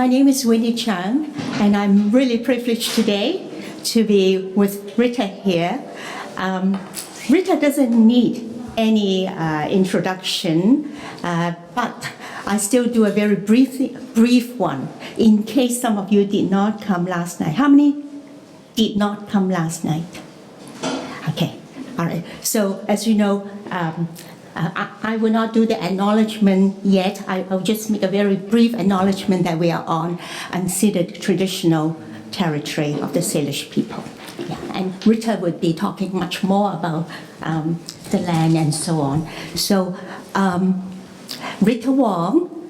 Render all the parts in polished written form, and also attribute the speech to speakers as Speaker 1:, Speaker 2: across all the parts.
Speaker 1: My name is Winnie Chan, and I'm really privileged today to be with Rita here. Rita doesn't need any introduction, but I still do a very brief one in case some of you did not come last night. How many did not come last night? Okay, all right. So as you know, I will not do the acknowledgement yet. I'll just make a very brief acknowledgement that we are on unceded traditional territory of the Salish people. Yeah, and Rita would be talking much more about the land and so on. So Rita Wong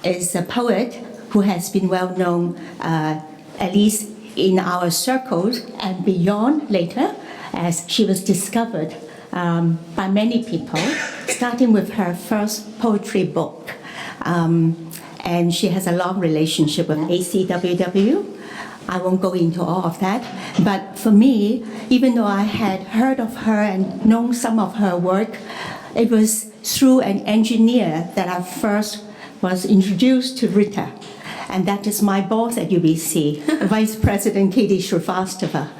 Speaker 1: is a poet who has been well known, at least in our circles and beyond later, as she was discovered by many people, starting with her first poetry book. And she has a long relationship with ACWW. I won't go into all of that. But for me, even though I had heard of her and known some of her work, it was through an engineer that I first was introduced to Rita. And that is my boss at UBC, Vice President Katie Shrivastava.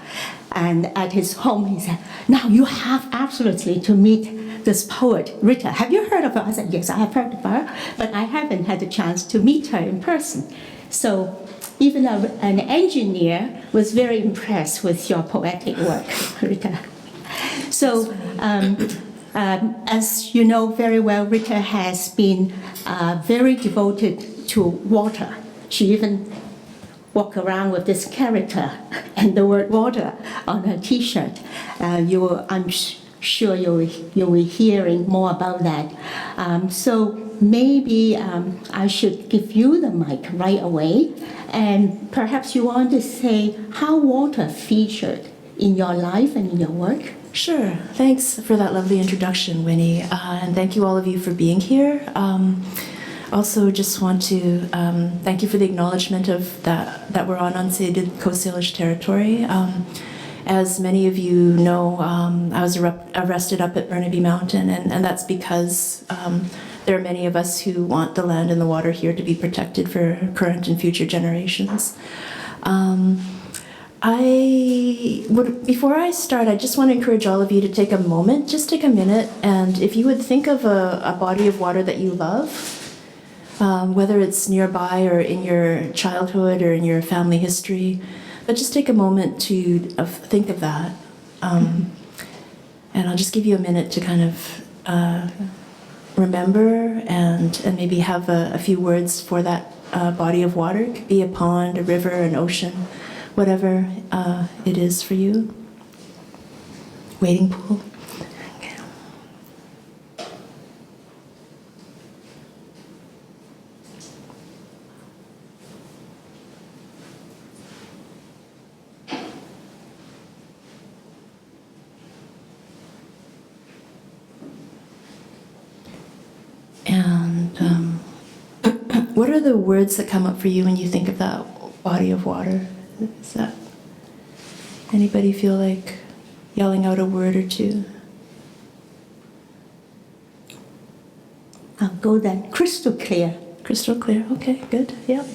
Speaker 1: And at his home, he said, now you have absolutely to meet this poet, Rita. Have you heard of her? I said, yes, I have heard of her, but I haven't had the chance to meet her in person. So even an engineer was very impressed with your poetic work, Rita. So as you know very well, Rita has been very devoted to water. She even walk around with this character and the word water on her T-shirt. I'm sure you'll be hearing more about that. So maybe I should give you the mic right away, and perhaps you want to say how water featured in your life and in your work.
Speaker 2: Sure. Thanks for that lovely introduction, Winnie, and thank you all of you for being here. Also, just want to thank you for the acknowledgement of that we're on unceded Coast Salish territory. As many of you know, I was arrested up at Burnaby Mountain, and that's because there are many of us who want the land and the water here to be protected for current and future generations. Before I start, I just want to encourage all of you to take a moment, just take a minute, and if you would think of a body of water that you love, whether it's nearby or in your childhood or in your family history, but just take a moment to think of that. And I'll just give you a minute to kind of remember and maybe have a few words for that body of water. It could be a pond, a river, an ocean, whatever it is for you. Wading pool. And what are the words that come up for you when you think of that body of water? Is that anybody feel like yelling out a word or two?
Speaker 1: I'll go then. Crystal clear.
Speaker 2: Crystal clear. Okay, good. Yep.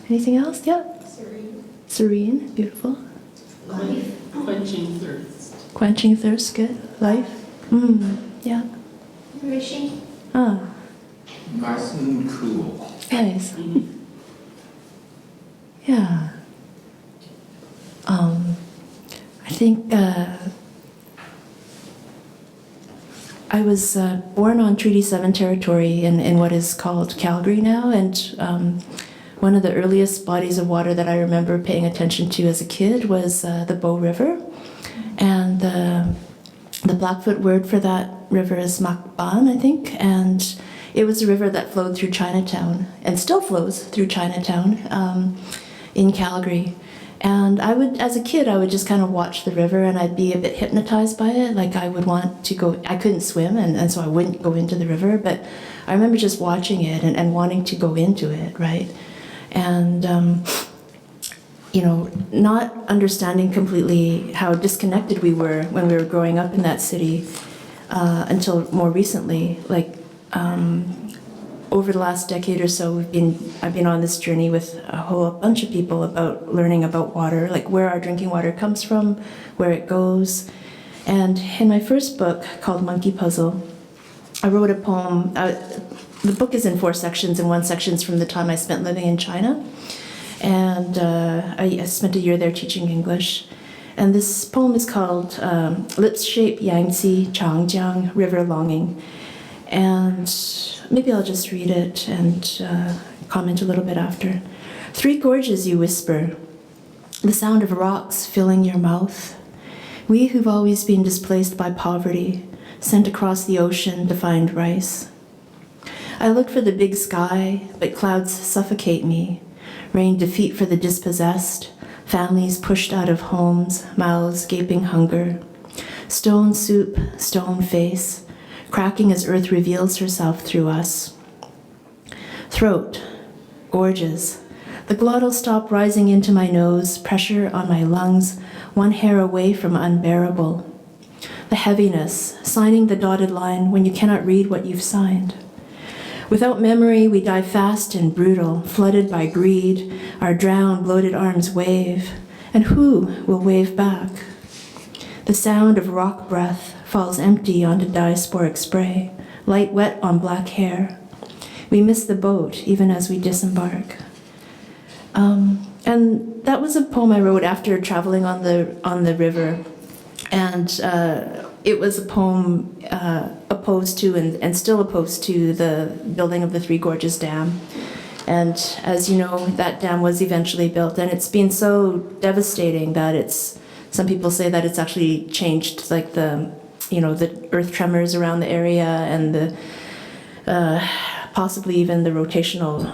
Speaker 2: Anything else? Yep.
Speaker 3: Serene.
Speaker 2: Serene. Beautiful.
Speaker 3: Life. Quenching thirst.
Speaker 2: Quenching thirst. Good. Life. Yeah.
Speaker 3: Nourishing.
Speaker 2: Ah.
Speaker 4: Nice and cool.
Speaker 2: Nice. Yeah. I think I was born on Treaty 7 territory in what is called Calgary now, and one of the earliest bodies of water that I remember paying attention to as a kid was the Bow River, and the Blackfoot word for that river is Makban, I think, and it was a river that flowed through Chinatown and still flows through Chinatown in Calgary. And I would, as a kid, I would just kind of watch the river and I'd be a bit hypnotized by it. Like I would want to go, I couldn't swim and so I wouldn't go into the river, but I remember just watching it and wanting to go into it, right? And, you know, not understanding completely how disconnected we were when we were growing up in that city until more recently. Like, over the last decade or so, I've been on this journey with a whole bunch of people about learning about water, like where our drinking water comes from, where it goes. And in my first book, called Monkeypuzzle, I wrote a poem. The book is in 4 sections, and one section is from the time I spent living in China. And I spent a year there teaching English. And this poem is called Lips Shape Yangtze Changjiang River Longing. And maybe I'll just read it and comment a little bit after. 3 gorges, you whisper, the sound of rocks filling your mouth. We who've always been displaced by poverty, sent across the ocean to find rice. I look for the big sky, but clouds suffocate me. Rain defeat for the dispossessed, families pushed out of homes, mouths gaping hunger. Stone soup, stone face, cracking as earth reveals herself through us. Throat, gorges. The glottal stop rising into my nose, pressure on my lungs, one hair away from unbearable. The heaviness, signing the dotted line when you cannot read what you've signed. Without memory, we die fast and brutal, flooded by greed, our drowned, bloated arms wave. And who will wave back? The sound of rock breath falls empty onto diasporic spray, light wet on black hair. We miss the boat even as we disembark. And that was a poem I wrote after traveling on the river. And it was a poem opposed to and still opposed to the building of the Three Gorges Dam. And as you know, that dam was eventually built, and it's been so devastating that some people say that it's actually changed, like the earth tremors around the area and the possibly even the rotational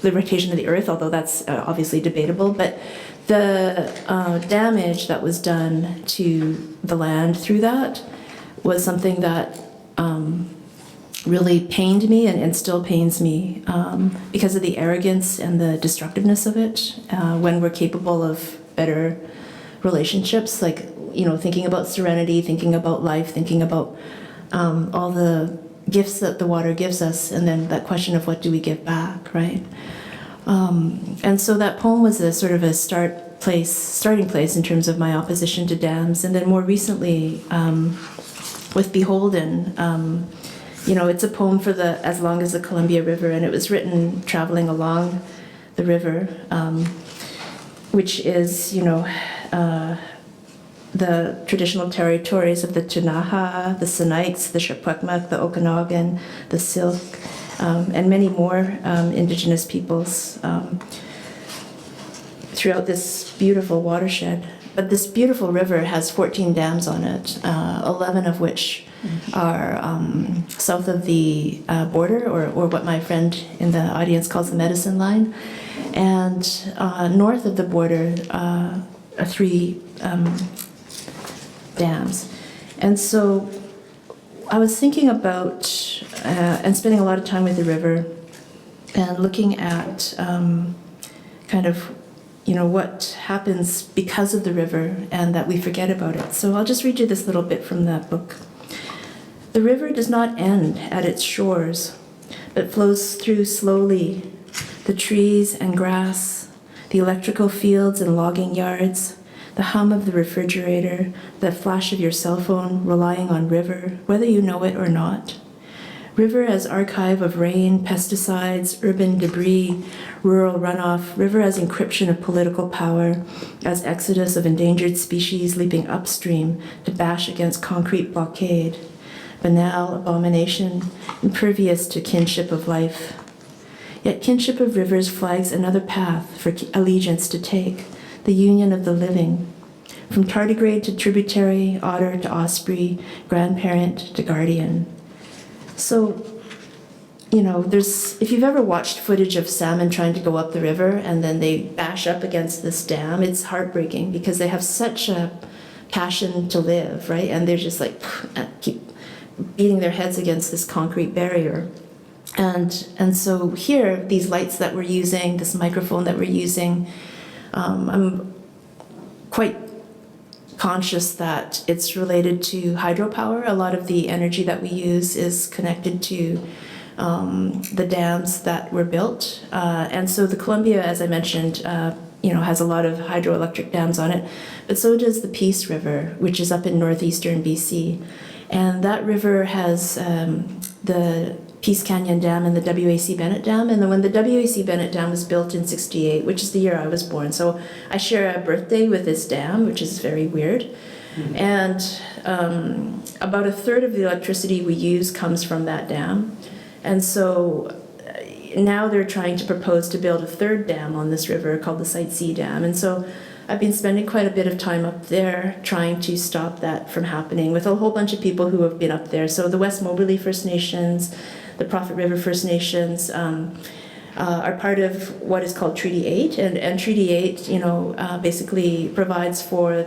Speaker 2: the rotation of the earth, although that's obviously debatable. But the damage that was done to the land through that was something that really pained me and still pains me because of the arrogance and the destructiveness of it when we're capable of better relationships, like, thinking about serenity, thinking about life, thinking about all the gifts that the water gives us, and then that question of what do we give back, right? And so that poem was a sort of a starting place in terms of my opposition to dams. And then more recently, with Beholden, it's a poem for as long as the Columbia River, and it was written traveling along the river, which is, the traditional territories of the Ktunaxa, the Sinixt, the Shekwekmak, the Okanagan, the Syilx, and many more Indigenous peoples throughout this beautiful watershed. But this beautiful river has 14 dams on it, 11 of which are south of the border, or what my friend in the audience calls the medicine line, and north of the border are 3 dams. And so I was thinking about and spending a lot of time with the river and looking at kind of what happens because of the river and that we forget about it. So I'll just read you this little bit from that book. The river does not end at its shores, but flows through slowly the trees and grass, the electrical fields and logging yards, the hum of the refrigerator, the flash of your cell phone relying on river, whether you know it or not. River as archive of rain, pesticides, urban debris, rural runoff. River as encryption of political power, as exodus of endangered species leaping upstream to bash against concrete blockade. Banal abomination, impervious to kinship of life. Yet kinship of rivers flags another path for allegiance to take, the union of the living. From tardigrade to tributary, otter to osprey, grandparent to guardian. So, if you've ever watched footage of salmon trying to go up the river and then they bash up against this dam, it's heartbreaking because they have such a passion to live, right? And they're just like, keep beating their heads against this concrete barrier. And so here, these lights that we're using, this microphone that we're using, I'm quite conscious that it's related to hydropower. A lot of the energy that we use is connected to the dams that were built. And so the Columbia, as I mentioned, has a lot of hydroelectric dams on it, but so does the Peace River, which is up in northeastern BC. And that river has the Peace Canyon Dam and the WAC Bennett Dam. And then when the WAC Bennett Dam was built in '68, which is the year I was born, so I share a birthday with this dam, which is very weird. Mm-hmm. And about a third of the electricity we use comes from that dam. And so now they're trying to propose to build a third dam on this river called the Site C Dam. And so I've been spending quite a bit of time up there trying to stop that from happening with a whole bunch of people who have been up there. So the West Moberly First Nations, the Prophet River First Nations are part of what is called Treaty 8. And Treaty 8, basically provides for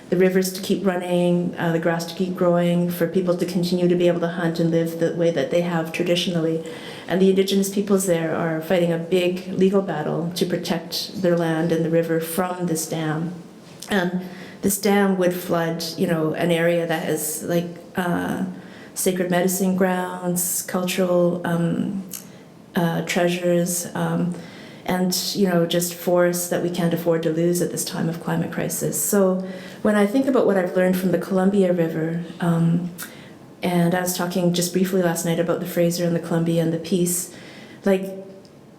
Speaker 2: the rivers to keep running, the grass to keep growing, for people to continue to be able to hunt and live the way that they have traditionally. And the Indigenous peoples there are fighting a big legal battle to protect their land and the river from this dam. And this dam would flood, an area that has sacred medicine grounds, cultural treasures, and just forests that we can't afford to lose at this time of climate crisis. So when I think about what I've learned from the Columbia River, and I was talking just briefly last night about the Fraser and the Columbia and the Peace,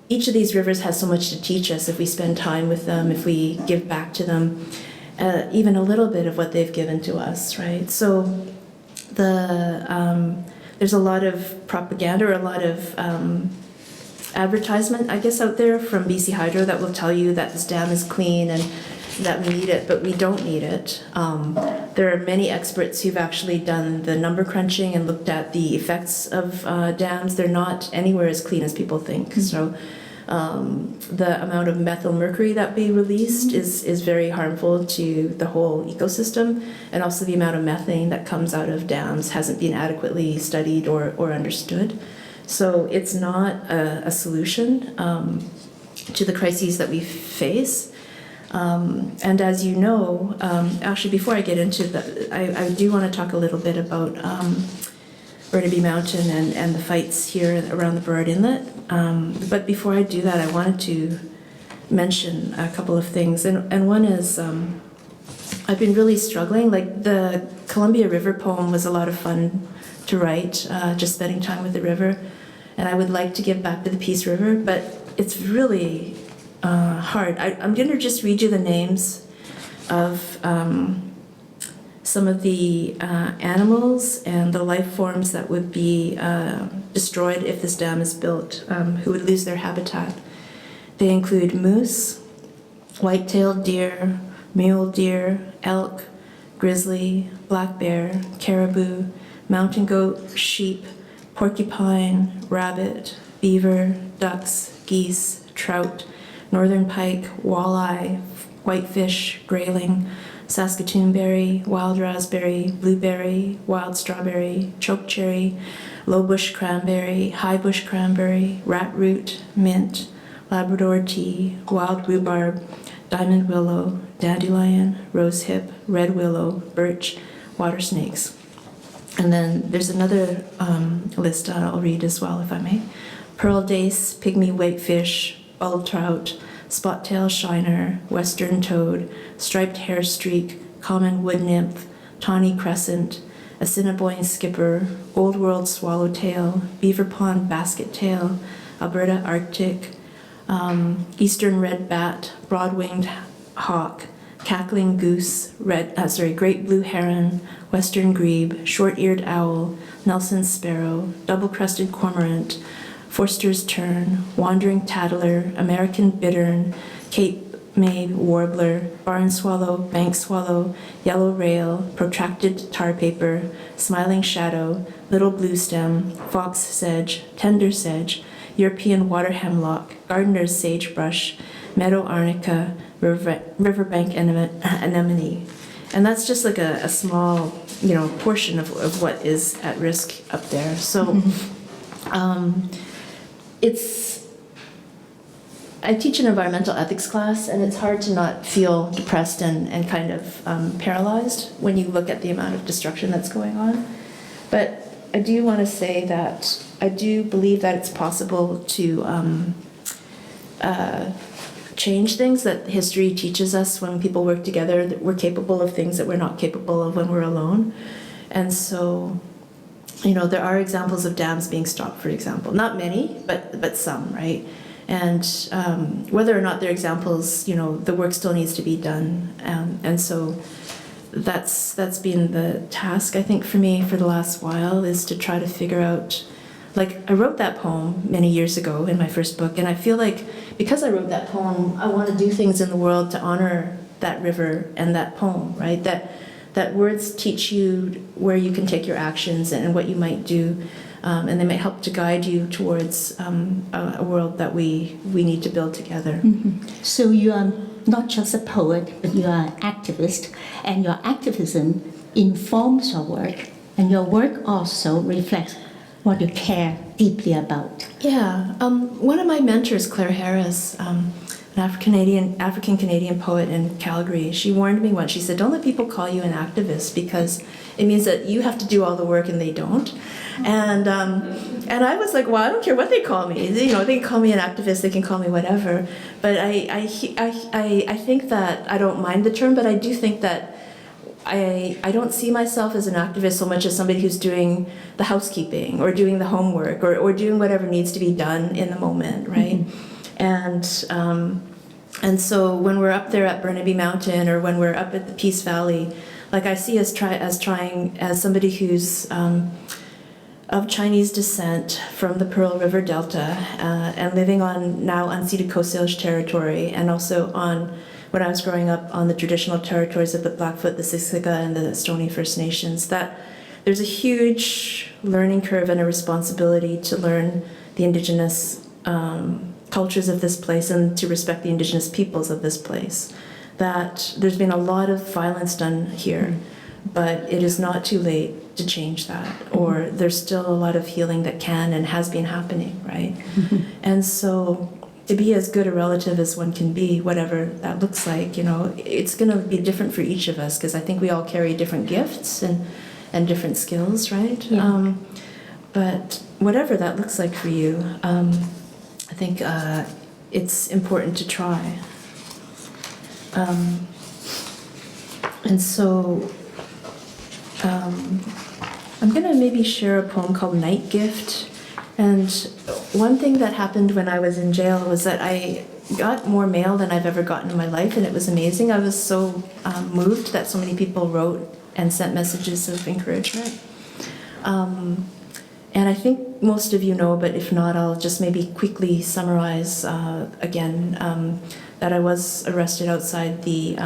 Speaker 2: each of these rivers has so much to teach us if we spend time with them, if we give back to them, even a little bit of what they've given to us, right? So there's a lot of propaganda or a lot of advertisement, I guess, out there from BC Hydro that will tell you that this dam is clean and that we need it, but we don't need it. There are many experts who've actually done the number crunching and looked at the effects of dams. They're not anywhere as clean as people think. Mm-hmm. So the amount of methyl mercury that we released is very harmful to the whole ecosystem, and also the amount of methane that comes out of dams hasn't been adequately studied or understood. So it's not a solution to the crises that we face. And as you know, actually before I get into that, I do want to talk a little bit about Burnaby Mountain and the fights here around the Burrard Inlet. But before I do that, I wanted to mention a couple of things. And one is I've been really struggling. The Columbia River poem was a lot of fun to write, just spending time with the river. And I would like to give back to the Peace River, but it's really hard. I'm going to just read you the names of some of the animals and the life forms that would be destroyed if this dam is built, who would lose their habitat. They include moose, white-tailed deer, mule deer, elk, grizzly, black bear, caribou, mountain goat, sheep, porcupine, rabbit, beaver, ducks, geese, trout, northern pike, walleye, whitefish, grayling, Saskatoonberry, wild raspberry, blueberry, wild strawberry, chokecherry, low bush cranberry, high bush cranberry, rat root, mint, Labrador tea, wild rhubarb, diamond willow, dandelion, rosehip, red willow, birch, water snakes. And then there's another list I'll read as well, if I may. Pearl dace, pygmy whitefish, bull trout, spot-tail shiner, western toad, striped hair streak, common wood nymph, tawny crescent, assiniboine skipper, old world swallowtail, beaver pond basket tail, Alberta arctic, eastern red bat, broad-winged hawk, cackling goose, great blue heron, western grebe, short-eared owl, Nelson's sparrow, double-crested cormorant, Forster's tern, wandering tattler, American bittern, Cape May warbler, barn swallow, bank swallow, yellow rail, protracted tar paper, smiling shadow, little blue stem, fox sedge, tender sedge, European water hemlock, gardener's sagebrush, meadow arnica, riverbank anemone. And that's just like a small, portion of what is at risk up there. So it's I teach an environmental ethics class, and it's hard to not feel depressed and kind of paralyzed when you look at the amount of destruction that's going on. But I do want to say that I do believe that it's possible to change things, that history teaches us when people work together that we're capable of things that we're not capable of when we're alone. And so, you know, there are examples of dams being stopped, for example. Not many, but some, right? And whether or not they're examples, you know, the work still needs to be done. And so that's been the task, I think, for me for the last while, is to try to figure out, like, I wrote that poem many years ago in my first book, and I feel like because I wrote that poem, I want to do things in the world to honor that river and that poem, right? That words teach you where you can take your actions and what you might do, and they might help to guide you towards a world that we need to build together.
Speaker 1: Mm-hmm. So you are not just a poet, but you are an activist, and your activism informs your work, and your work also reflects what you care deeply about.
Speaker 2: Yeah, one of my mentors, Claire Harris, an African Canadian poet in Calgary, she warned me once. She said, "Don't let people call you an activist, because it means that you have to do all the work and they don't." And I was like, well, I don't care what they call me. You know, they can call me an activist, they can call me whatever. But I think that I don't mind the term, but I do think that I don't see myself as an activist so much as somebody who's doing the housekeeping or doing the homework or doing whatever needs to be done in the moment, right? Mm-hmm. And so when we're up there at Burnaby Mountain, or when we're up at the Peace Valley, like, I see us as somebody who's of Chinese descent from the Pearl River Delta, and living on now unceded Coast Salish territory, and also on, when I was growing up, on the traditional territories of the Blackfoot, the Siksika, and the Stoney First Nations, that there's a huge learning curve and a responsibility to learn the Indigenous cultures of this place and to respect the Indigenous peoples of this place. That there's been a lot of violence done here, but it is not too late to change that, or there's still a lot of healing that can and has been happening, right? And so to be as good a relative as one can be, whatever that looks like, you know, it's going to be different for each of us, because I think we all carry different gifts and different skills, right?
Speaker 1: Yeah.
Speaker 2: But whatever that looks like for you, I think it's important to try. And so I'm going to maybe share a poem called Night Gift. And one thing that happened when I was in jail was that I got more mail than I've ever gotten in my life, and it was amazing. I was so moved that so many people wrote and sent messages of encouragement. And I think most of you know, but if not, I'll just maybe quickly summarize again that I was arrested outside the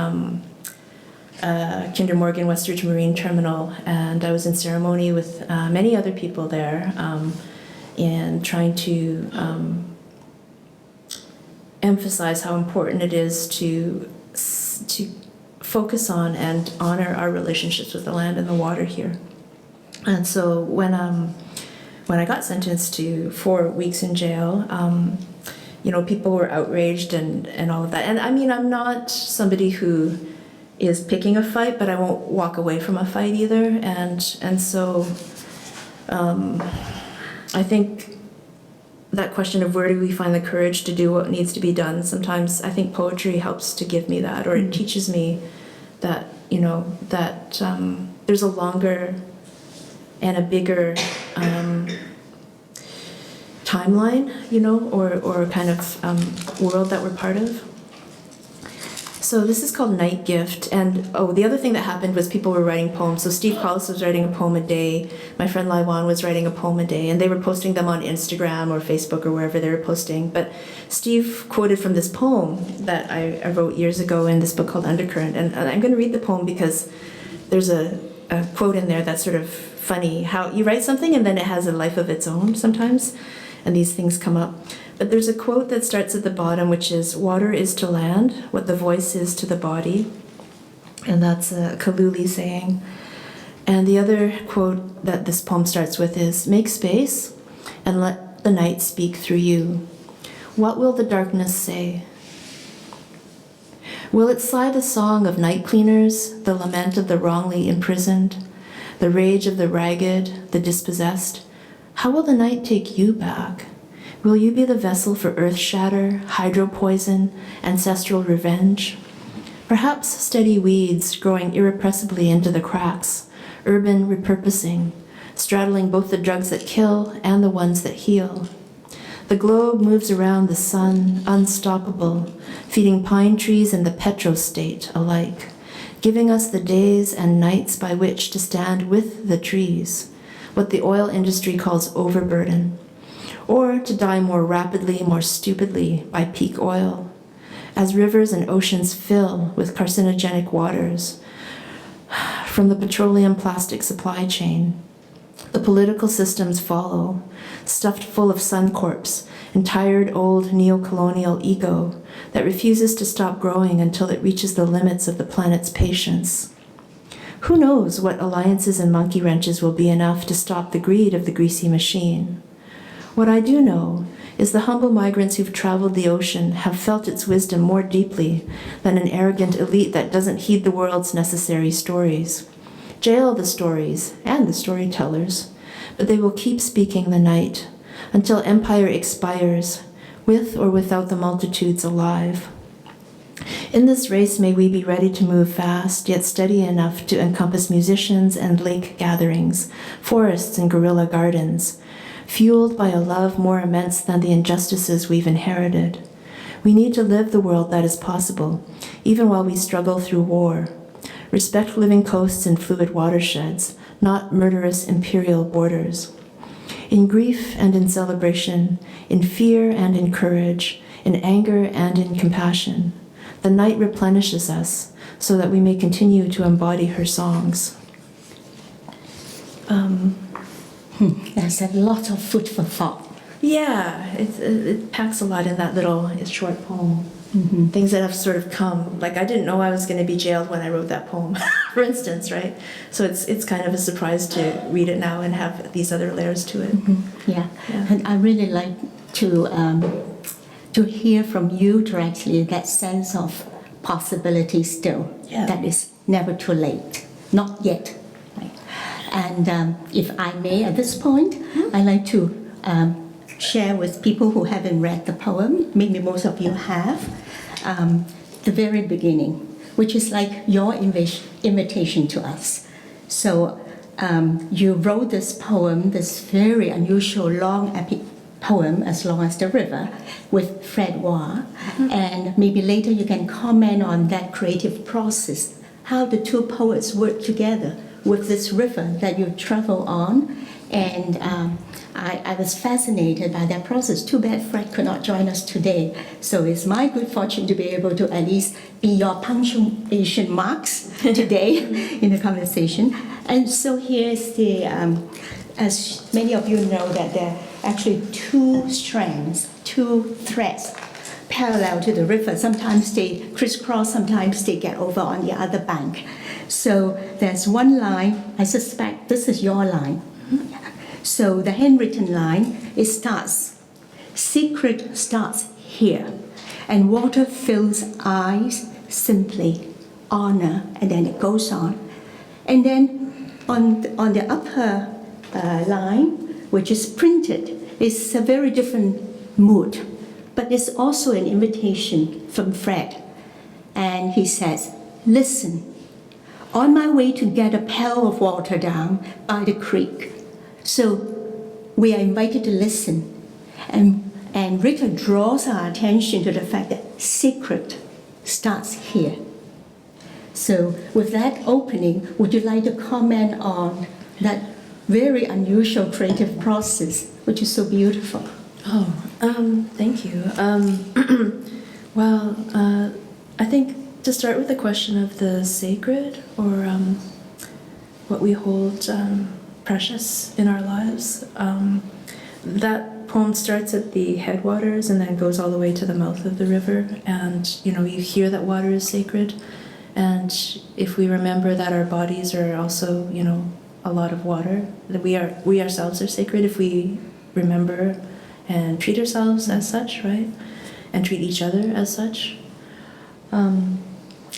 Speaker 2: Kinder Morgan Westridge Marine Terminal, and I was in ceremony with many other people there, and trying to emphasize how important it is to focus on and honor our relationships with the land and the water here. And so when I got sentenced to 4 weeks in jail, you know, people were outraged and all of that. And I mean, I'm not somebody who is picking a fight, but I won't walk away from a fight either. And so I think that question of where do we find the courage to do what needs to be done, sometimes I think poetry helps to give me that, or it teaches me that, you know, that there's a longer and a bigger timeline, you know, or kind of world that we're part of. So this is called Night Gift, and the other thing that happened was people were writing poems. So Steve Collis was writing a poem a day, my friend Lai Wan was writing a poem a day, and they were posting them on Instagram or Facebook or wherever they were posting. But Steve quoted from this poem that I wrote years ago in this book called Undercurrent, and I'm going to read the poem because there's a quote in there that's sort of funny, how you write something and then it has a life of its own sometimes, and these things come up. But there's a quote that starts at the bottom, which is, "Water is to land what the voice is to the body." And that's a Kaluli saying. And the other quote that this poem starts with is, "Make space and let the night speak through you. What will the darkness say? Will it sigh the song of night cleaners, the lament of the wrongly imprisoned, the rage of the ragged, the dispossessed? How will the night take you back? Will you be the vessel for earth shatter, hydro poison, ancestral revenge? Perhaps steady weeds growing irrepressibly into the cracks, urban repurposing, straddling both the drugs that kill and the ones that heal. The globe moves around the sun, unstoppable, feeding pine trees and the petrostate alike, giving us the days and nights by which to stand with the trees, what the oil industry calls overburden, or to die more rapidly, more stupidly by peak oil, as rivers and oceans fill with carcinogenic waters from the petroleum plastic supply chain. The political systems follow, stuffed full of Suncorps and tired old neo-colonial ego that refuses to stop growing until it reaches the limits of the planet's patience. Who knows what alliances and monkey wrenches will be enough to stop the greed of the greasy machine? What I do know is the humble migrants who've traveled the ocean have felt its wisdom more deeply than an arrogant elite that doesn't heed the world's necessary stories. Jail the stories and the storytellers, but they will keep speaking the night until empire expires, with or without the multitudes alive. In this race, may we be ready to move fast, yet steady enough to encompass musicians and lake gatherings, forests and guerrilla gardens, fueled by a love more immense than the injustices we've inherited. We need to live the world that is possible, even while we struggle through war. Respect living coasts and fluid watersheds, not murderous imperial borders. In grief and in celebration, in fear and in courage, in anger and in compassion, the night replenishes us so that we may continue to embody her songs.
Speaker 1: There's a lot of food for thought.
Speaker 2: Yeah, it packs a lot in that little short poem. Mm-hmm. Things that have sort of come, like I didn't know I was going to be jailed when I wrote that poem, for instance, right? So it's kind of a surprise to read it now and have these other layers to it.
Speaker 1: Mm-hmm. Yeah, and I really like to hear from you directly that sense of possibility still.
Speaker 2: Yeah.
Speaker 1: That is never too late, not yet. Right? And if I may, at this point, I'd like to share with people who haven't read the poem, maybe most of you have, the very beginning, which is like your invitation to us. So you wrote this poem, this very unusual long epic poem, as long as the river, with Fred Wah, and maybe later you can comment on that creative process, how the two poets work together with this river that you travel on, and I was fascinated by that process. Too bad Fred could not join us today. So it's my good fortune to be able to at least be your punctuation marks today in the conversation. And so here's the, as many of you know, that there are actually two strands, two threads parallel to the river. Sometimes they crisscross, sometimes they get over on the other bank. So there's one line, I suspect this is your line. So the handwritten line, it starts, secret starts here, and water fills eyes simply, honor, and then it goes on. And then on the upper line, which is printed, it's a very different mood, but it's also an invitation from Fred. And he says, listen, on my way to get a pail of water down by the creek. So we are invited to listen. And Rita draws our attention to the fact that secret starts here. So with that opening, would you like to comment on that very unusual creative process, which is so beautiful?
Speaker 2: Oh, thank you. Well, I think to start with the question of the sacred, or what we hold precious in our lives, that poem starts at the headwaters and then goes all the way to the mouth of the river. And, you hear that water is sacred. And if we remember that our bodies are also, a lot of water, that we ourselves are sacred, if we remember and treat ourselves as such, right? And treat each other as such.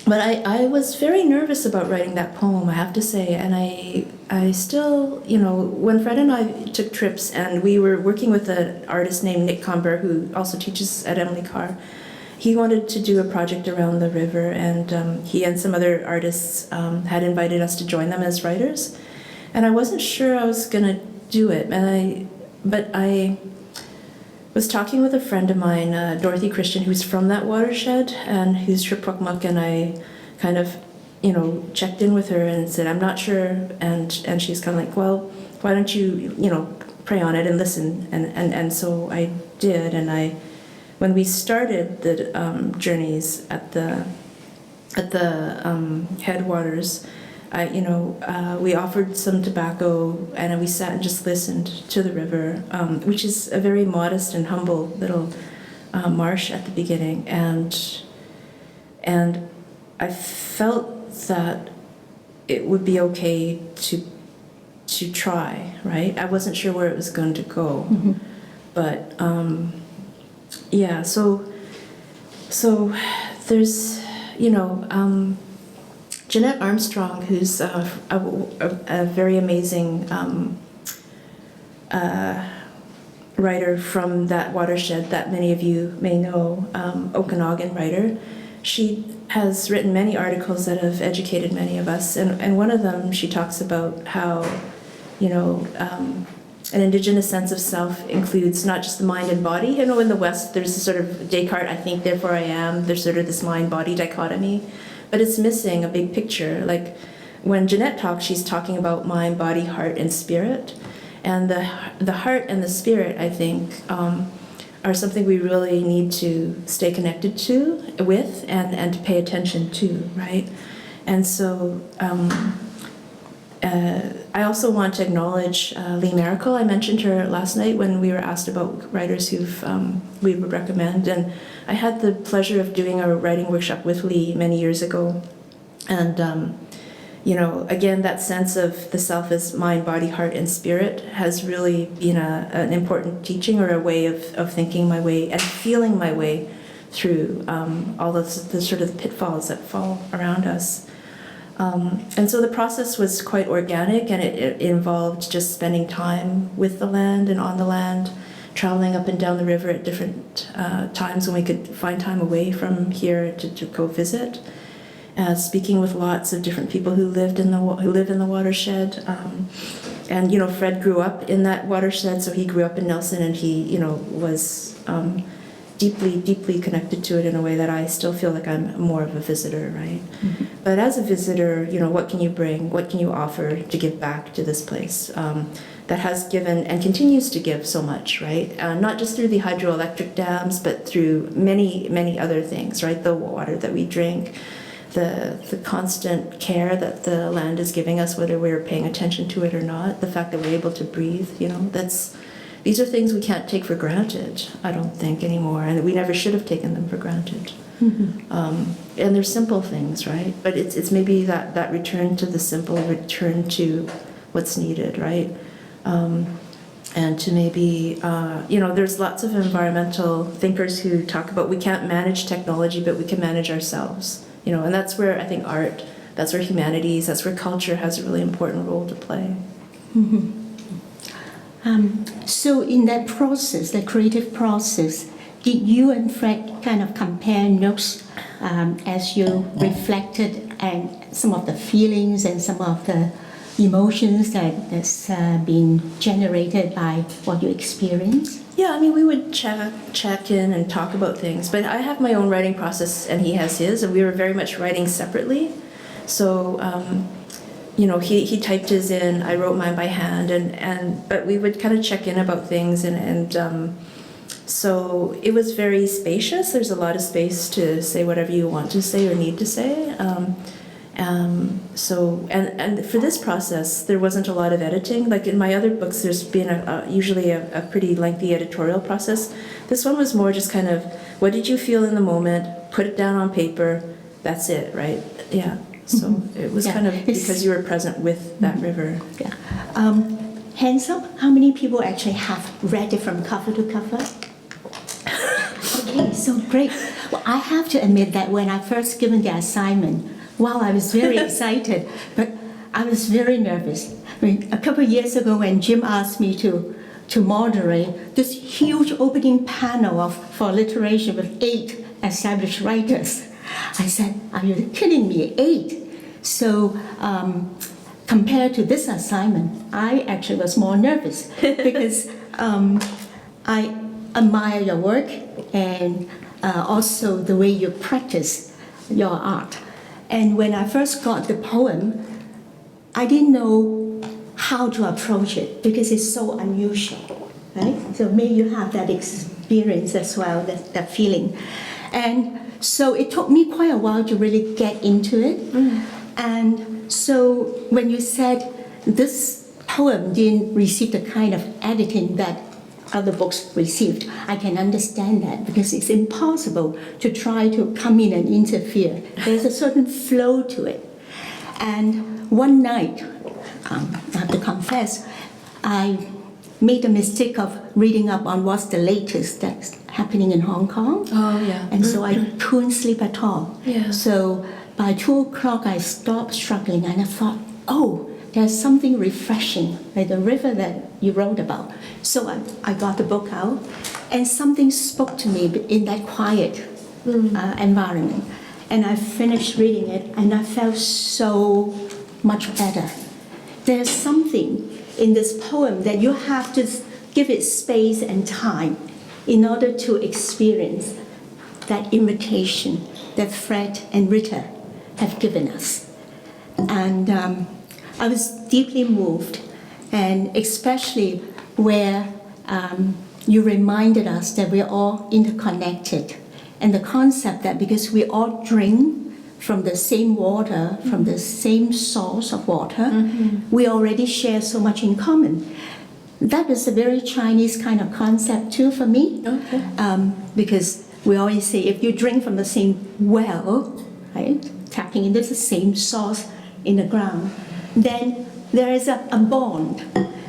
Speaker 2: But I was very nervous about writing that poem, I have to say, and I still, when Fred and I took trips and we were working with an artist named Nick Comber, who also teaches at Emily Carr, he wanted to do a project around the river, and he and some other artists had invited us to join them as writers, and I wasn't sure I was going to do it, but I was talking with a friend of mine, Dorothy Christian, who's from that watershed and who's Tripwakmuk, and I kind of, checked in with her and said, I'm not sure, and she's kind of like, well, why don't you, pray on it and listen, and so I did, and when we started the journeys at the headwaters, we offered some tobacco and we sat and just listened to the river, which is a very modest and humble little marsh at the beginning, and I felt that it would be okay to try, right? I wasn't sure where it was going to go, but yeah. So there's Jeanette Armstrong, who's a very amazing writer from that watershed that many of you may know, Okanagan writer. She has written many articles that have educated many of us, and one of them she talks about how, an Indigenous sense of self includes not just the mind and body. In the West, there's a sort of Descartes, I think, therefore I am. There's sort of this mind-body dichotomy. But it's missing a big picture. Like when Jeanette talks, she's talking about mind, body, heart, and spirit. And the heart and the spirit, I think, are something we really need to stay connected with and to pay attention to, right? And so I also want to acknowledge Lee Miracle. I mentioned her last night when we were asked about writers we would recommend, and I had the pleasure of doing a writing workshop with Lee many years ago, and again, that sense of the self as mind, body, heart, and spirit has really been an important teaching, or a way of thinking my way and feeling my way through all the sort of pitfalls that fall around us. And so the process was quite organic, and it involved just spending time with the land and on the land, traveling up and down the river at different times when we could find time away from here to go visit, speaking with lots of different people who live in the watershed. And Fred grew up in that watershed, so he grew up in Nelson, and he was deeply connected to it in a way that I still feel like I'm more of a visitor, right? Mm-hmm. But as a visitor, what can you bring? What can you offer to give back to this place that has given and continues to give so much, right? Not just through the hydroelectric dams, but through many other things, right? The water that we drink, the constant care that the land is giving us, whether we're paying attention to it or not, the fact that we're able to breathe, these are things we can't take for granted, I don't think, anymore, and we never should have taken them for granted. Mm-hmm. And they're simple things, right? But it's maybe that return to the simple, return to what's needed, right? And to maybe, there's lots of environmental thinkers who talk about we can't manage technology, but we can manage ourselves, and that's where I think art, that's where humanities, that's where culture has a really important role to play.
Speaker 1: Mm-hmm. So in that process, the creative process, did you and Fred kind of compare notes as you reflected and some of the feelings and some of the emotions that's been generated by what you experienced?
Speaker 2: Yeah, we would check in and talk about things, but I have my own writing process and he has his, and we were very much writing separately. So he typed his in, I wrote mine by hand, but we would kind of check in about things, and so it was very spacious. There's a lot of space to say whatever you want to say or need to say. So for this process, there wasn't a lot of editing. Like in my other books, there's been usually a pretty lengthy editorial process. This one was more just kind of, what did you feel in the moment? Put it down on paper. That's it, right? Yeah. So it was kind of because you were present with that river.
Speaker 1: Yeah. Hands up, how many people actually have read it from cover to cover? Okay, so great. Well, I have to admit that when I first given the assignment, wow, I was very excited, but I was very nervous. I mean, a couple of years ago when Jim asked me to moderate this huge opening panel for alliteration with 8 established writers, I said, are you kidding me, 8? So compared to this assignment, I actually was more nervous because I admire your work and also the way you practice your art. And when I first got the poem, I didn't know how to approach it because it's so unusual, right? So maybe you have that experience as well, that feeling. And so it took me quite a while to really get into it. And so when you said this poem didn't receive the kind of editing that other books received, I can understand that because it's impossible to try to come in and interfere. There's a certain flow to it. And one night, I have to confess, I made the mistake of reading up on what's the latest that's happening in Hong Kong.
Speaker 2: Oh, yeah.
Speaker 1: And so I couldn't sleep at all.
Speaker 2: Yeah.
Speaker 1: So by 2 o'clock, I stopped struggling and I thought, oh, there's something refreshing, like the river that you wrote about. So I got the book out and something spoke to me in that quiet environment. And I finished reading it and I felt so much better. There's something in this poem that you have to give it space and time in order to experience that invitation that Fred and Rita have given us. And I was deeply moved, and especially where you reminded us that we're all interconnected, and the concept that because we all drink from the same water, from the same source of water, we already share so much in common. That is a very Chinese kind of concept too for me, because we always say if you drink from the same well, right, tapping into the same source in the ground, then there is a bond.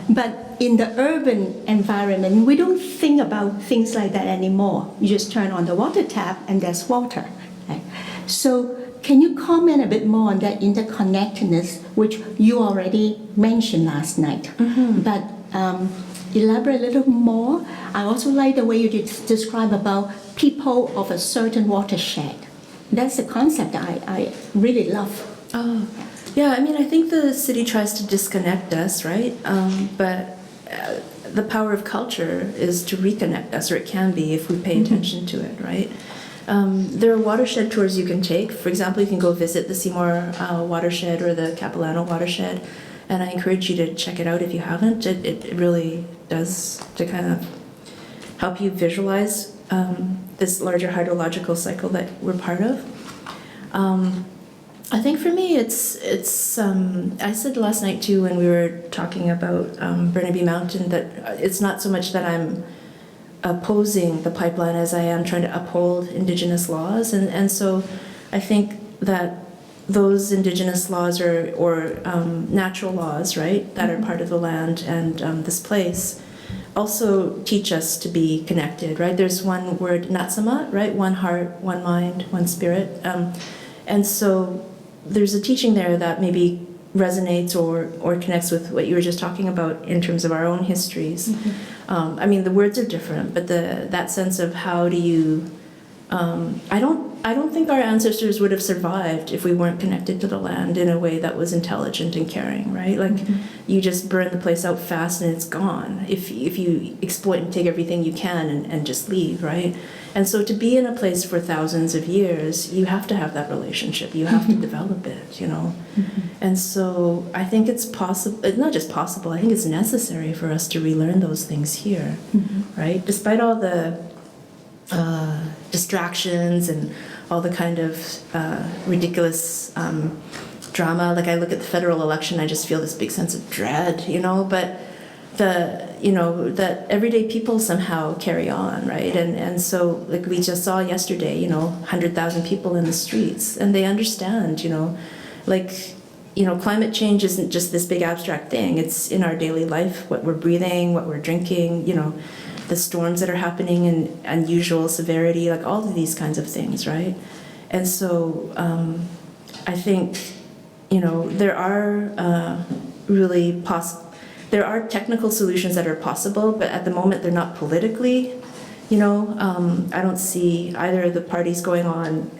Speaker 1: But in the urban environment, we don't think about things like that anymore. You just turn on the water tap and there's water. Right? So can you comment a bit more on that interconnectedness, which you already mentioned last night? But elaborate a little more. I also like the way you describe about people of a certain watershed. That's a concept I really love.
Speaker 2: Oh, yeah, I mean, I think the city tries to disconnect us, right? But the power of culture is to reconnect us, or it can be if we pay attention to it, right? There are watershed tours you can take. For example, you can go visit the Seymour watershed or the Capilano watershed, and I encourage you to check it out if you haven't. It really does to kind of help you visualize this larger hydrological cycle that we're part of. I think for me, it's I said last night too when we were talking about Burnaby Mountain that it's not so much that I'm opposing the pipeline as I am trying to uphold Indigenous laws, and so I think that those Indigenous laws or natural laws, right, that are part of the land and this place, also teach us to be connected, right? There's one word, natsamat, right? One heart, one mind, one spirit, and so there's a teaching there that maybe resonates or connects with what you were just talking about in terms of our own histories. I mean, the words are different, but that sense of how do you, I don't think our ancestors would have survived if we weren't connected to the land in a way that was intelligent and caring, right? Like you just burn the place out fast and it's gone if you exploit and take everything you can and just leave, right? And so to be in a place for thousands of years, you have to have that relationship. You have to develop it, you know? And so I think it's possible, not just possible, I think it's necessary for us to relearn those things here, right? Despite all the distractions and all the kind of ridiculous drama. Like I look at the federal election, I just feel this big sense of dread, you know, but that everyday people somehow carry on, right? And so like we just saw yesterday, 100,000 people in the streets, and they understand, like climate change isn't just this big abstract thing. It's in our daily life, what we're breathing, what we're drinking, the storms that are happening in unusual severity, like all of these kinds of things, right? And so I think, there are there are technical solutions that are possible, but at the moment they're not politically, I don't see either of the parties going on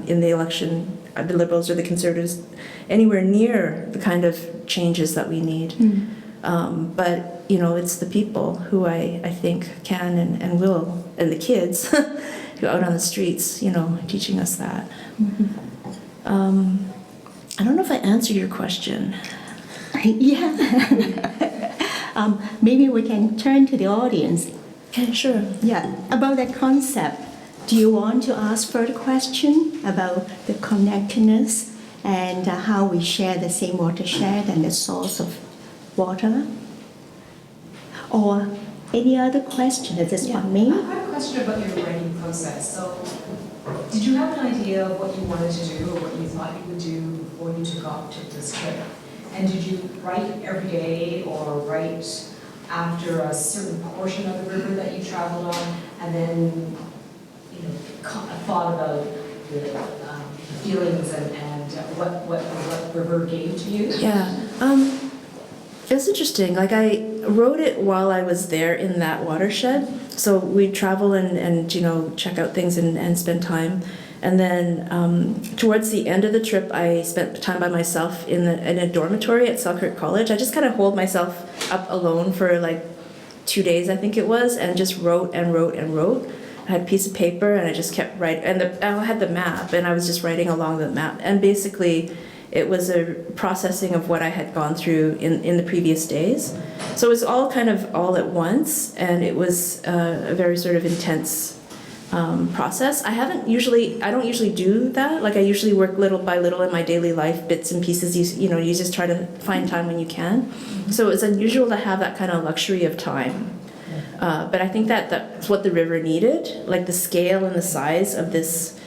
Speaker 2: in the election, the Liberals or the Conservatives, anywhere near the kind of changes that we need. But, it's the people who I think can and will, and the kids who are out on the streets, teaching us that. I don't know if I answered your question.
Speaker 1: Yeah. Maybe we can turn to the audience.
Speaker 2: Okay, sure.
Speaker 1: Yeah, about that concept. Do you want to ask further question about the connectedness and how we share the same watershed and the source of water? Or any other question at this point? Me?
Speaker 5: I have a question about your writing process. So, did you have an idea of what you wanted to do or what you thought you would do before you took this trip? And did you write every day or write after a certain portion of the river that you traveled on, and then thought about the feelings and what river gave to you?
Speaker 2: Yeah. It's interesting. Like, I wrote it while I was there in that watershed. So we'd travel and check out things and spend time. And then towards the end of the trip, I spent time by myself in a dormitory at Selkirk College. I just kind of holed myself up alone for like 2 days, I think it was, and just wrote and wrote and wrote. I had a piece of paper and I just kept writing. And I had the map and I was just writing along the map. And basically, it was a processing of what I had gone through in the previous days. So it was all kind of all at once, and it was a very sort of intense process. I don't usually do that. Like, I usually work little by little in my daily life, bits and pieces. You just try to find time when you can. So it's unusual to have that kind of luxury of time. But I think that's what the river needed, like the scale and the size of this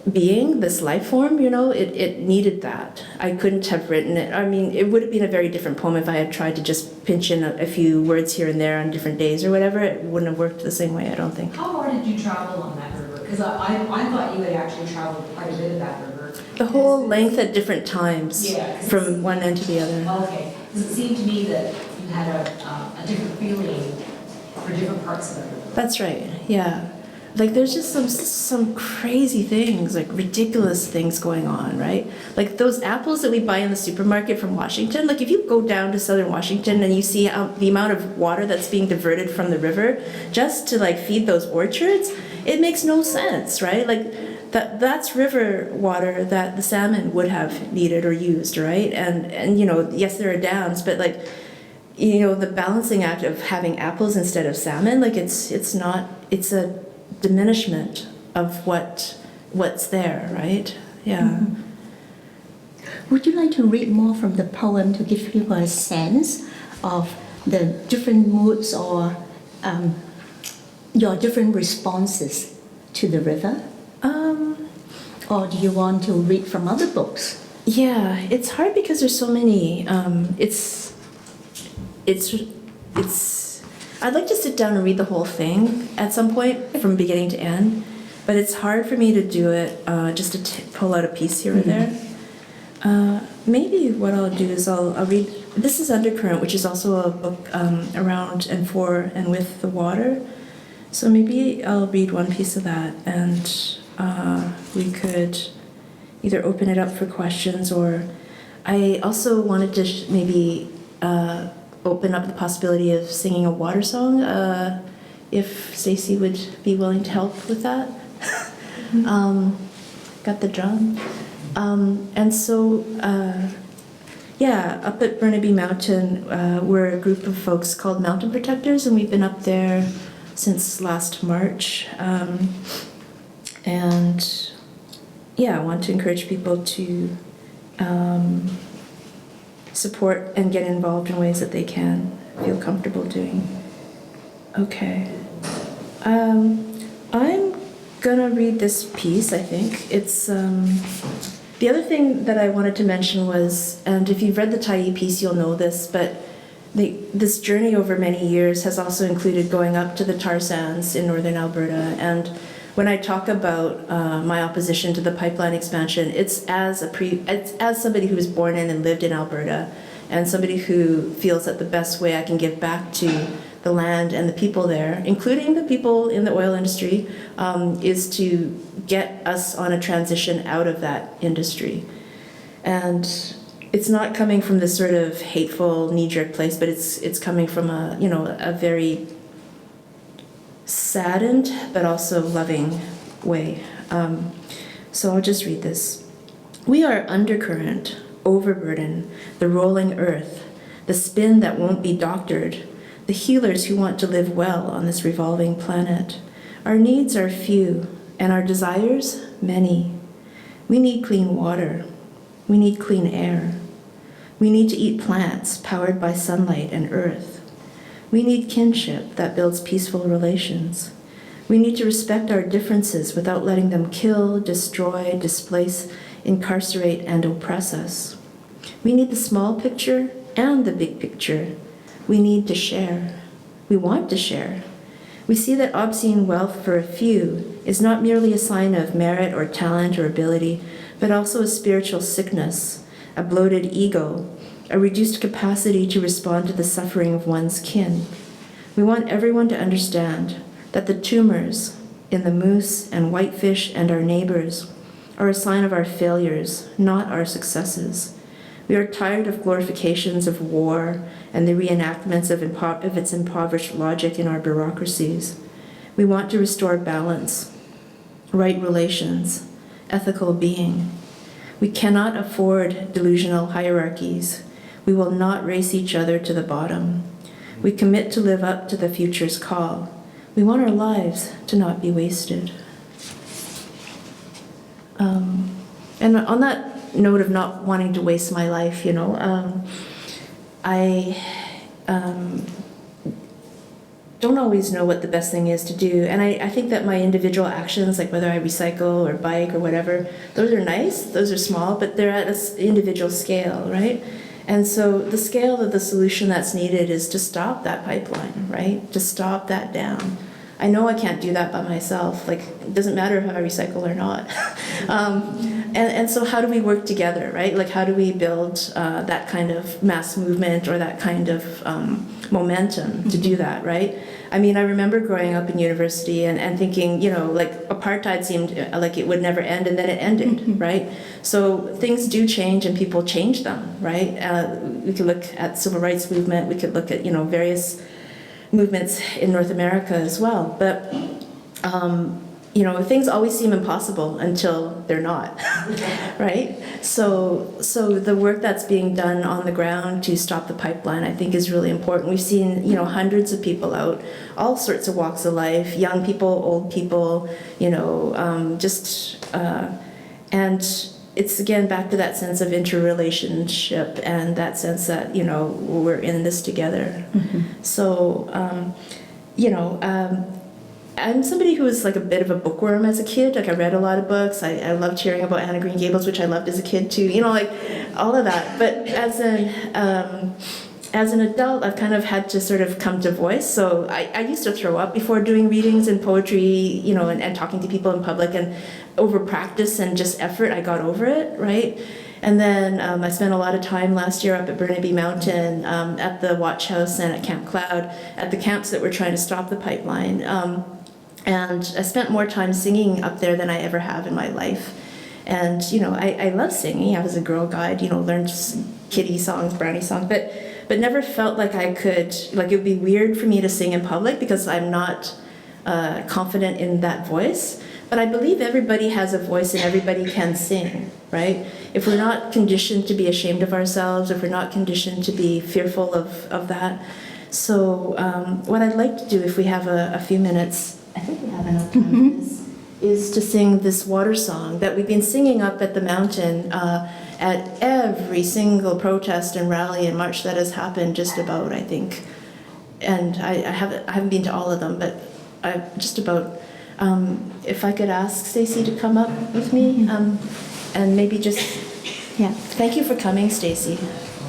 Speaker 2: being, this life form, it needed that. I couldn't have written it. I mean, it would have been a very different poem if I had tried to just pinch in a few words here and there on different days or whatever. It wouldn't have worked the same way, I don't think.
Speaker 5: How far did you travel on that river? Because I thought you had actually traveled quite a bit of that river.
Speaker 2: The whole length at different times, from one end to the other.
Speaker 5: Okay, because it seemed to me that you had a different feeling for different parts of the river.
Speaker 2: That's right, yeah. Like, there's just some crazy things, like ridiculous things going on, right? Like those apples that we buy in the supermarket from Washington, like if you go down to southern Washington and you see the amount of water that's being diverted from the river just to like feed those orchards, it makes no sense, right? Like that's river water that the salmon would have needed or used, right? And yes, there are dams, but like, the balancing act of having apples instead of salmon, like it's a diminishment of what's there, right? Yeah.
Speaker 1: Mm-hmm. Would you like to read more from the poem to give people a sense of the different moods or your different responses to the river? Or do you want to read from other books?
Speaker 2: Yeah, it's hard because there's so many. I'd like to sit down and read the whole thing at some point from beginning to end, but it's hard for me to do it just to pull out a piece here or there. Maybe what I'll do is I'll read, this is Undercurrent, which is also a book around and for and with the water. So maybe I'll read one piece of that and we could either open it up for questions, or I also wanted to maybe open up the possibility of singing a water song, if Stacey would be willing to help with that. Got the drum. And so, up at Burnaby Mountain, we're a group of folks called Mountain Protectors, and we've been up there since last March. I want to encourage people to support and get involved in ways that they can feel comfortable doing. Okay. I'm gonna read this piece, I think. It's The other thing that I wanted to mention was, and if you've read the Tyee piece, you'll know this, but this journey over many years has also included going up to the tar sands in northern Alberta. And when I talk about my opposition to the pipeline expansion, it's as somebody who was born in and lived in Alberta, and somebody who feels that the best way I can give back to the land and the people there, including the people in the oil industry, is to get us on a transition out of that industry. And it's not coming from this sort of hateful, knee-jerk place, but it's coming from a very saddened but also loving way. So I'll just read this. We are undercurrent, overburden, the rolling earth, the spin that won't be doctored, the healers who want to live well on this revolving planet. Our needs are few, and our desires, many. We need clean water. We need clean air. We need to eat plants powered by sunlight and earth. We need kinship that builds peaceful relations. We need to respect our differences without letting them kill, destroy, displace, incarcerate, and oppress us. We need the small picture and the big picture. We need to share. We want to share. We see that obscene wealth for a few is not merely a sign of merit or talent or ability, but also a spiritual sickness, a bloated ego, a reduced capacity to respond to the suffering of one's kin. We want everyone to understand that the tumors in the moose and whitefish and our neighbors are a sign of our failures, not our successes. We are tired of glorifications of war and the reenactments of its impoverished logic in our bureaucracies. We want to restore balance, right relations, ethical being. We cannot afford delusional hierarchies. We will not race each other to the bottom. We commit to live up to the future's call. We want our lives to not be wasted. And on that note of not wanting to waste my life, I don't always know what the best thing is to do. And I think that my individual actions, like whether I recycle or bike or whatever, those are nice, those are small, but they're at an individual scale, right? And so the scale of the solution that's needed is to stop that pipeline, right? To stop that down. I know I can't do that by myself. Like, it doesn't matter if I recycle or not. And so how do we work together, right? Like, how do we build that kind of mass movement or that kind of momentum to do that, right? I mean, I remember growing up in university and thinking, like apartheid seemed like it would never end, and then it ended, right? So things do change and people change them, right? We could look at civil rights movement, we could look at, various movements in North America as well. But, things always seem impossible until they're not, right? So the work that's being done on the ground to stop the pipeline, I think, is really important. We've seen, hundreds of people out, all sorts of walks of life, young people, old people, and it's again back to that sense of interrelationship and that sense that we're in this together. Mm-hmm. So I'm somebody who was like a bit of a bookworm as a kid. Like I read a lot of books. I loved hearing about Anne of Green Gables, which I loved as a kid too. Like all of that. But as an adult, I've kind of had to sort of come to voice. So I used to throw up before doing readings and poetry, and talking to people in public, and over practice and just effort, I got over it, right? And then I spent a lot of time last year up at Burnaby Mountain, at the Watch House and at Camp Cloud, at the camps that were trying to stop the pipeline. And I spent more time singing up there than I ever have in my life. And, I love singing. I was a girl guide, learned kiddie songs, brownie songs, but never felt like I could, like it would be weird for me to sing in public because I'm not confident in that voice. But I believe everybody has a voice and everybody can sing, right? If we're not conditioned to be ashamed of ourselves, if we're not conditioned to be fearful of that. So what I'd like to do, if we have a few minutes, I think we have enough time for this, is to sing this water song that we've been singing up at the mountain at every single protest and rally and march that has happened just about, I think. And I haven't been to all of them, but just about. If I could ask Stacey to come up with me. And maybe just
Speaker 1: Yeah.
Speaker 2: thank you for coming, Stacy.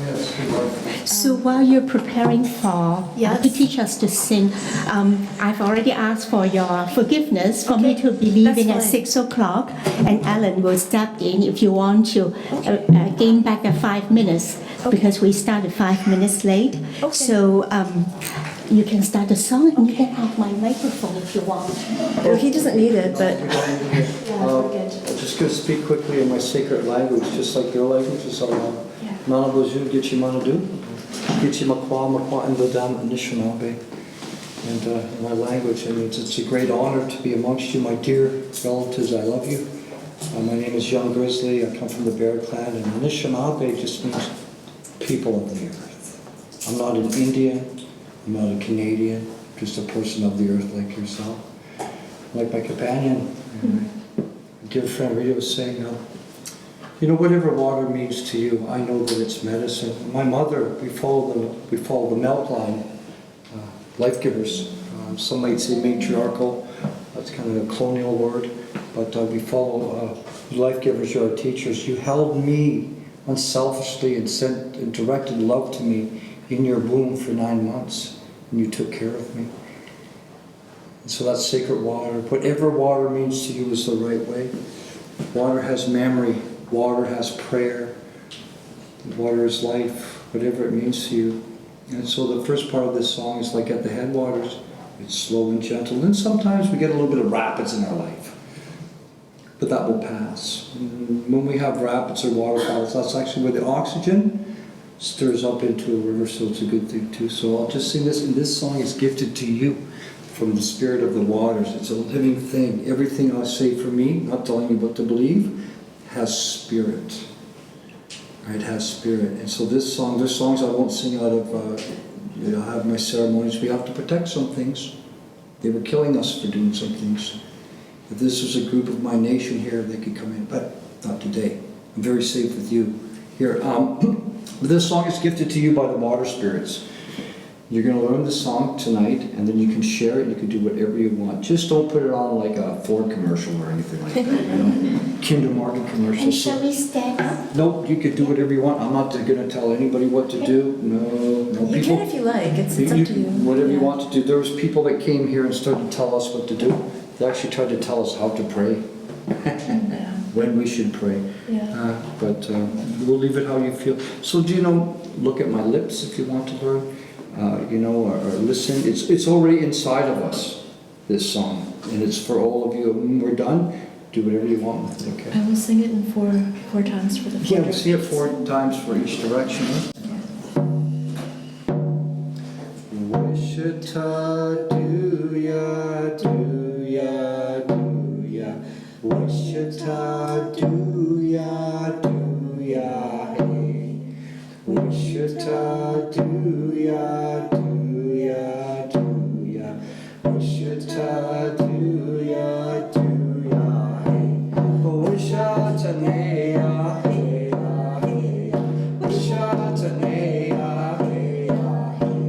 Speaker 4: Yes, good luck.
Speaker 1: So while you're preparing for
Speaker 2: Yes.
Speaker 1: to teach us to sing, I've already asked for your forgiveness for me
Speaker 2: Okay,
Speaker 1: to be leaving
Speaker 2: that's
Speaker 1: at
Speaker 2: fine.
Speaker 1: 6 o'clock, and Alan will step in if you want to gain back the 5 minutes because we started 5 minutes late.
Speaker 2: Okay.
Speaker 1: So you can start the song, and you can have my microphone if you want.
Speaker 2: Well, he doesn't need it, but
Speaker 6: I'm just going to speak quickly in my sacred language, just like their language is all around. Manabozu, Gichimanadu, Gichimakwa, Makwa, and Dodam, Anishinaabe. And in my language, I mean, it's a great honor to be amongst you, my dear relatives. I love you. My name is Young Grizzly. I come from the Bear Clan, and Anishinaabe just means people of the earth. I'm not an Indian. I'm not a Canadian. Just a person of the earth like yourself. Like my companion, my dear friend Rita was saying, you know, whatever water means to you, I know that it's medicine. My mother, we follow the milk line, life givers. Some might say matriarchal. That's kind of a colonial word, but we follow life givers. You're our teachers. You held me unselfishly and sent and directed love to me in your womb for 9 months, and you took care of me. And so that's sacred water. Whatever water means to you is the right way. Water has memory. Water has prayer. Water is life, whatever it means to you. And so the first part of this song is like at the headwaters. It's slow and gentle. And sometimes we get a little bit of rapids in our life. But that will pass. And when we have rapids or waterfalls, that's actually where the oxygen stirs up into a river, so it's a good thing too. So I'll just sing this, and this song is gifted to you from the spirit of the waters. It's a living thing. Everything I say for me, not telling you what to believe, has spirit. It has spirit. And so this song, there's songs I won't sing out of, I have my ceremonies. We have to protect some things. They were killing us for doing some things. If this was a group of my nation here, they could come in, but not today. I'm very safe with you here. This song is gifted to you by the water spirits. You're going to learn the song tonight, and then you can share it. You can do whatever you want. Just don't put it on like a Ford commercial or anything like that. You know, Kinder Morgan commercial.
Speaker 1: And shall we stand up?
Speaker 6: Nope, you could do whatever you want. I'm not going to tell anybody what to do. No.
Speaker 2: you can if you like. It's up to you.
Speaker 6: Whatever you
Speaker 2: Yeah.
Speaker 6: want to do. There was people that came here and started to tell us what to do. They actually tried to tell us how to pray,
Speaker 2: Yeah.
Speaker 6: when we should pray.
Speaker 2: Yeah.
Speaker 6: But we'll leave it how you feel. So do you know? Look at my lips if you want to learn. Or listen. It's already inside of us, this song, and it's for all of you. When we're done, do whatever you want with it, okay?
Speaker 2: I will sing it in four times for the four
Speaker 6: Yeah, we'll see it
Speaker 2: directions.
Speaker 6: 4 times for each direction. Wishita do ya, do ya, do ya. Wishita do ya, do ya, hey. Wishita do ya, do ya, do ya. Wishita do ya, do ya, hey. Wishita ne ya, hey, ya, hey. Wishita ne ya, hey, ya, hey.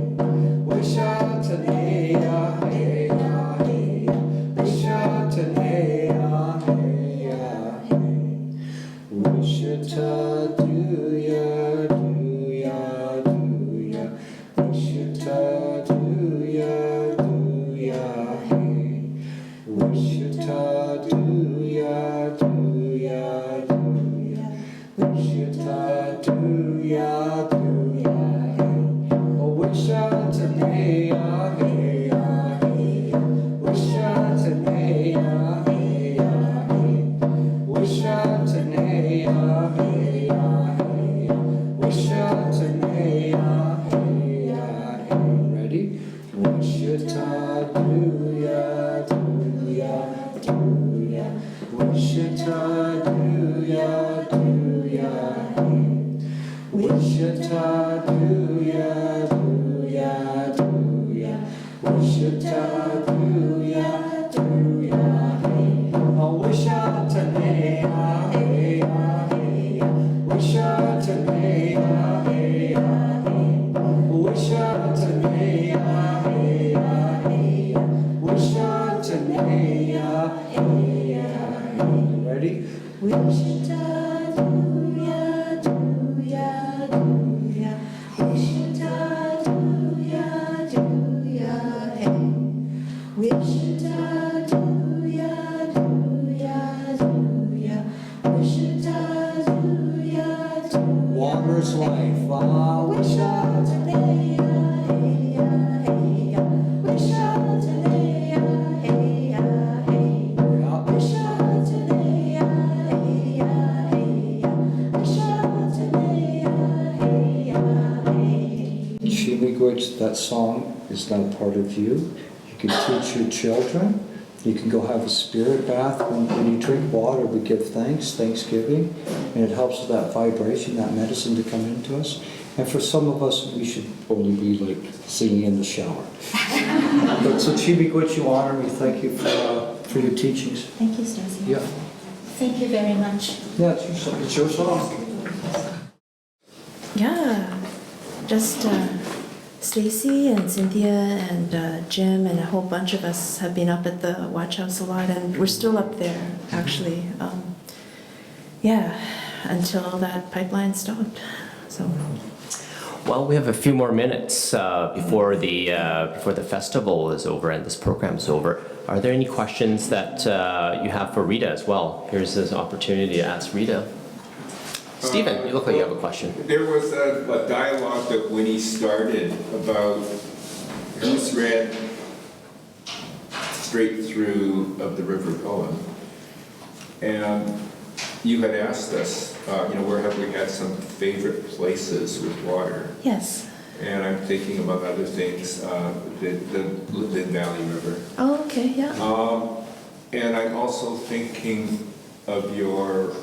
Speaker 6: Wishita ne ya, hey, ya, hey. Wishita ne ya, hey, ya, hey. Wishita do ya, do ya, do ya. Wishita do ya, do ya, hey. Wishita do ya, do ya, do ya. Wishita do ya, do ya, hey. Oh, Wishita ne ya, hey, ya, hey. Wishita ne ya, hey, ya, hey. Wishita ne ya, hey, ya, hey. Wishita ne ya, hey, ya, hey. Ready? Wishita do ya, do ya, do ya. Wishita do ya, do ya, hey. Wishita do ya, do ya, do ya. Wishita do ya, do ya, hey. Oh, Wishita ne ya, hey, ya, hey. Wishita ne ya, hey, ya, hey. Wishita ne ya, hey, ya, hey. Wishita ne ya, hey, ya, hey. Ready? Wishita this life. Ah, wish I today.
Speaker 1: Wish I today. Wish I today.
Speaker 6: Language, that song is now part of you. You can teach your children. You can go have a spirit bath. When you drink water, we give thanks, thanksgiving, and it helps with that vibration, that medicine to come into us. And for some of us, we should only be like singing in the shower. But so Chibigwich, you honor me. Thank you for your teachings.
Speaker 1: Thank you, Stacy.
Speaker 6: Yeah.
Speaker 1: Thank you very much.
Speaker 6: Yeah, it's your song.
Speaker 2: Yeah, just Stacy and Cynthia and Jim and a whole bunch of us have been up at the Watch House a lot, and we're still up there, actually. Yeah, until that pipeline stopped. So.
Speaker 7: Well, we have a few more minutes before the festival is over and this program is over. Are there any questions that you have for Rita as well? Here's this opportunity to ask Rita. Stephen, you look like you have a question.
Speaker 4: There was a dialogue that Winnie started about who's read straight through of the river poem. And you had asked us, where have we had some favorite places with water?
Speaker 2: Yes.
Speaker 4: And I'm thinking, among other things, the Lynn Valley River.
Speaker 2: Oh, okay, yeah.
Speaker 4: And I'm also thinking of your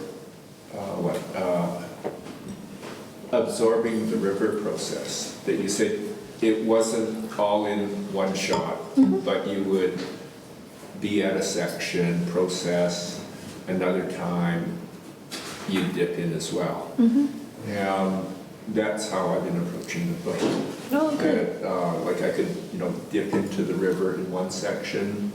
Speaker 4: absorbing the river process, that you said it wasn't all in one shot, but you would be at a section, process, another time you dip in as well. And that's how I've been approaching the book.
Speaker 2: Oh, good.
Speaker 4: Like I could, dip into the river in one section,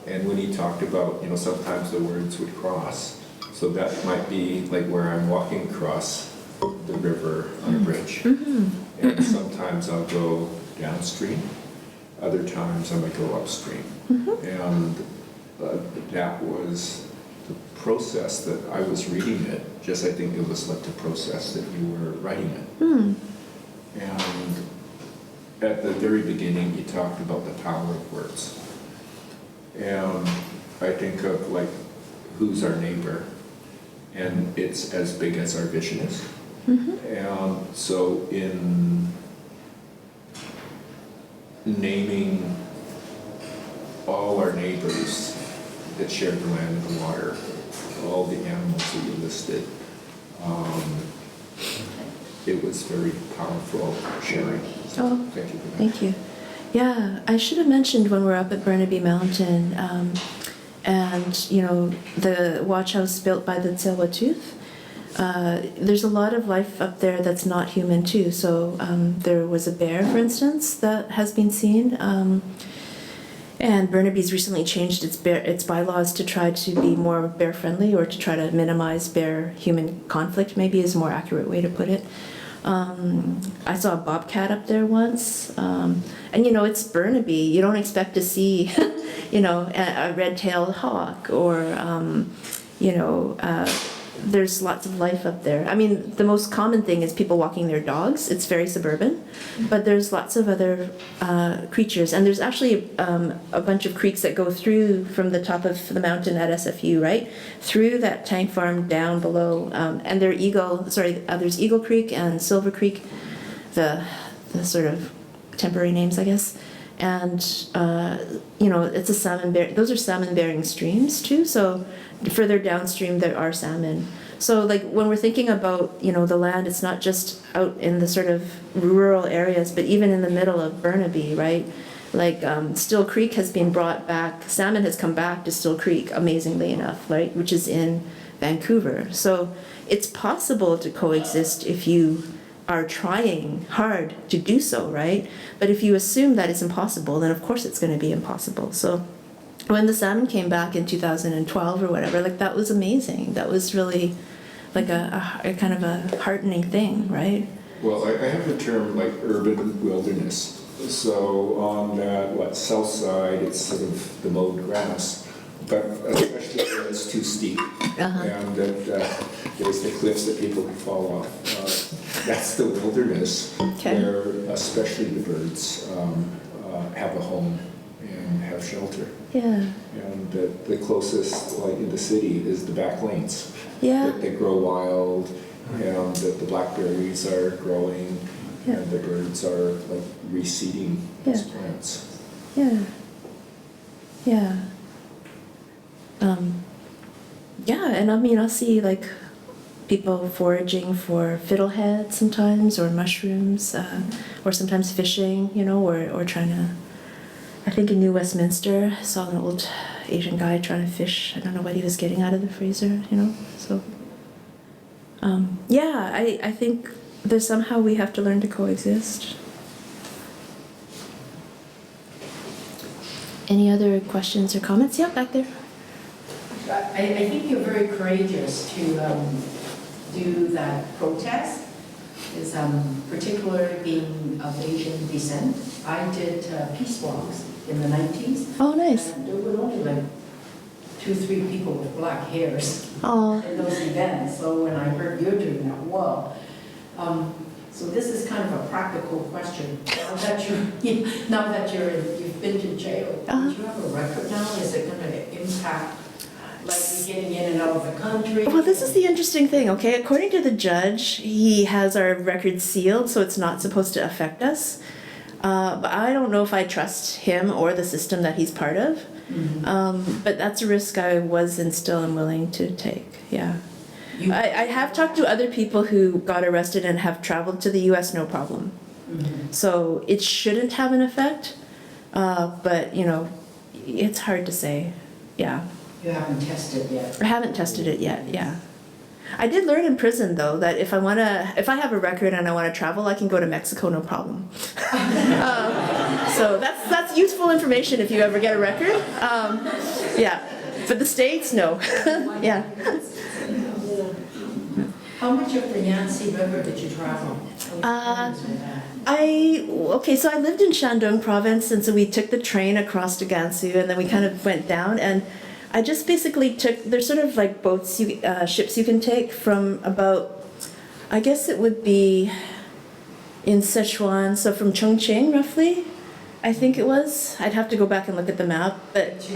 Speaker 4: and when he talked about, sometimes the words would cross. So that might be like where I'm walking across the river on a bridge. And sometimes I'll go downstream, other times I might go upstream. And that was the process that I was reading it. Just I think it was like the process that you were writing it. And at the very beginning you talked about the power of words. And I think of like, who's our neighbor? And it's as big as our vision is. And so in naming all our neighbors that share the land and the water, all the animals that you listed, it was very powerful sharing. So
Speaker 2: Oh,
Speaker 4: thank you for that.
Speaker 2: thank you. Yeah, I should have mentioned when we're up at Burnaby Mountain, and the watch house built by the Tsewatooth. There's a lot of life up there that's not human too. So there was a bear, for instance, that has been seen. And Burnaby's recently changed its bylaws to try to be more bear friendly, or to try to minimize bear-human conflict, maybe is a more accurate way to put it. I saw a bobcat up there once, and it's Burnaby. You don't expect to see, a red-tailed hawk, or there's lots of life up there. I mean, the most common thing is people walking their dogs. It's very suburban, but there's lots of other creatures, and there's actually a bunch of creeks that go through from the top of the mountain at SFU, right, through that tank farm down below, and there's Eagle Creek and Silver Creek, the sort of temporary names, I guess. And it's a salmon bear. Those are salmon-bearing streams too. So further downstream there are salmon. So like when we're thinking about the land, it's not just out in the sort of rural areas, but even in the middle of Burnaby, right? Like Still Creek has been brought back. Salmon has come back to Still Creek, amazingly enough, right? Which is in Vancouver. So it's possible to coexist if you are trying hard to do so, right? But if you assume that it's impossible, then of course it's going to be impossible. So when the salmon came back in 2012 or whatever, like that was amazing. That was really like a kind of a heartening thing, right?
Speaker 4: Well, I have the term like urban wilderness. So on that south side, it's sort of the mowed grass, but especially when it's too steep, and that there's the cliffs that people can fall off. that's the wilderness,
Speaker 2: Okay.
Speaker 4: where especially the birds have a home and have shelter.
Speaker 2: Yeah.
Speaker 4: And the closest, like in the city, is the back lanes.
Speaker 2: Yeah.
Speaker 4: That they grow wild, and that the blackberries are growing,
Speaker 2: Yeah.
Speaker 4: and the birds are like reseeding these
Speaker 2: Yeah.
Speaker 4: plants.
Speaker 2: Yeah. Yeah. Yeah, and I mean, I'll see like people foraging for fiddlehead sometimes, or mushrooms, or sometimes fishing, you know, or trying to. I think in New Westminster, I saw an old Asian guy trying to fish. I don't know what he was getting out of the freezer, you know. So, yeah, I think that somehow we have to learn to coexist. Any other questions or comments? Yeah, back there.
Speaker 8: I think you're very courageous to do that protest, is particularly being of Asian descent. I did peace walks in the 90s.
Speaker 2: Oh, nice.
Speaker 8: And there were only like 2-3 people with black hairs
Speaker 2: Oh,
Speaker 8: in those events. So when I heard you're doing that, whoa. So this is kind of a practical question. Now that you've been to jail, do you have a record now? Is it going to impact like you getting in and out of the country?
Speaker 2: well, this is the interesting thing, okay? According to the judge, he has our records sealed, so it's not supposed to affect us. But I don't know if I trust him or the system that he's part of.
Speaker 8: Mm-hmm.
Speaker 2: But that's a risk I was and still am willing to take, yeah. I have talked to other people who got arrested and have traveled to the US no problem.
Speaker 8: Mm-hmm.
Speaker 2: So it shouldn't have an effect, but you know, it's hard to say, yeah.
Speaker 8: You haven't tested yet.
Speaker 2: I haven't tested it yet, yeah. I did learn in prison though that if I have a record and I want to travel, I can go to Mexico no problem. So that's useful information if you ever get a record. Yeah, but the States, no. Yeah.
Speaker 8: How much of the Yangtze River did you travel?
Speaker 2: So I lived in Shandong province, and so we took the train across to Gansu, and then we kind of went down, and I just basically took, there's sort of like boats, ships you can take from about, I guess it would be in Sichuan, so from Chongqing roughly, I think it was. I'd have to go back and look at the map, but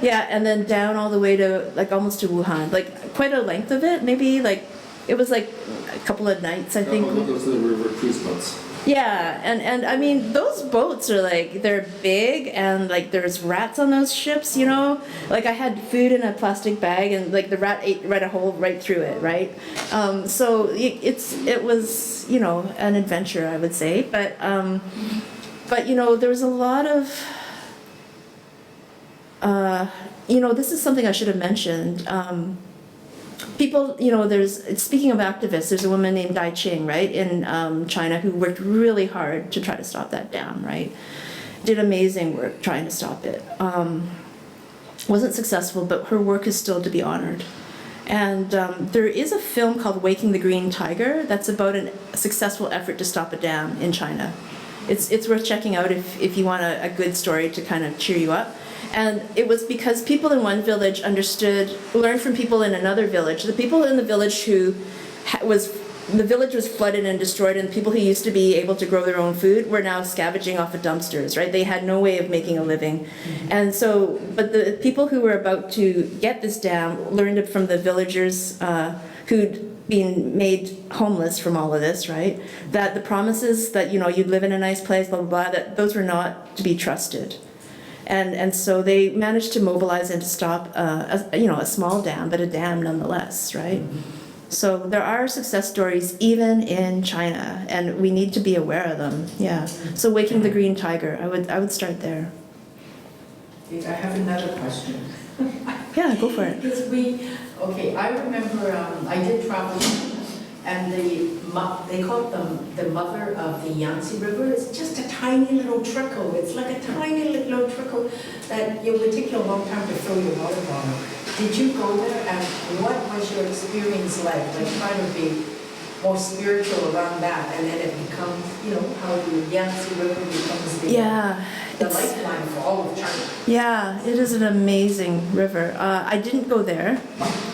Speaker 2: yeah, and then down all the way to like almost to Wuhan, like quite a length of it, maybe like, it was like a couple of nights, I think.
Speaker 4: Those are the river cruise boats.
Speaker 2: Yeah, and I mean, those boats are like, they're big, and like there's rats on those ships, you know? Like I had food in a plastic bag, and like the rat ate right a hole right through it, right? So it was, you know, an adventure, I would say. But you know, there was a lot of, you know, this is something I should have mentioned. People, you know, speaking of activists, there's a woman named Dai Qing, right, in China, who worked really hard to try to stop that dam, right? Did amazing work trying to stop it. Wasn't successful, but her work is still to be honored. And there is a film called Waking the Green Tiger that's about a successful effort to stop a dam in China. It's worth checking out if you want a good story to kind of cheer you up. And it was because people in one village learned from people in another village. The people in the village the village was flooded and destroyed, and people who used to be able to grow their own food were now scavenging off of dumpsters, right? They had no way of making a living. Mm-hmm. And so, but the people who were about to get this dam learned it from the villagers who'd been made homeless from all of this, right? That the promises that, you know, you'd live in a nice place, blah, blah, blah, that those were not to be trusted. And so they managed to mobilize and to stop, a small dam, but a dam nonetheless, right? Mm-hmm. So there are success stories even in China, and we need to be aware of them. Yeah. So Waking the Green Tiger, I would start there.
Speaker 8: I have another question.
Speaker 2: Yeah, go for it.
Speaker 8: I remember I did travel, and they call it the mother of the Yangtze River. It's just a tiny little trickle. It's like a tiny little trickle that it would take you a long time to fill your water bottle. Did you go there, and what was your experience like trying to be more spiritual around that, and then it becomes, how the Yangtze River becomes the
Speaker 2: it's-
Speaker 8: lifeline for all of China.
Speaker 2: Yeah, it is an amazing river. I didn't go there.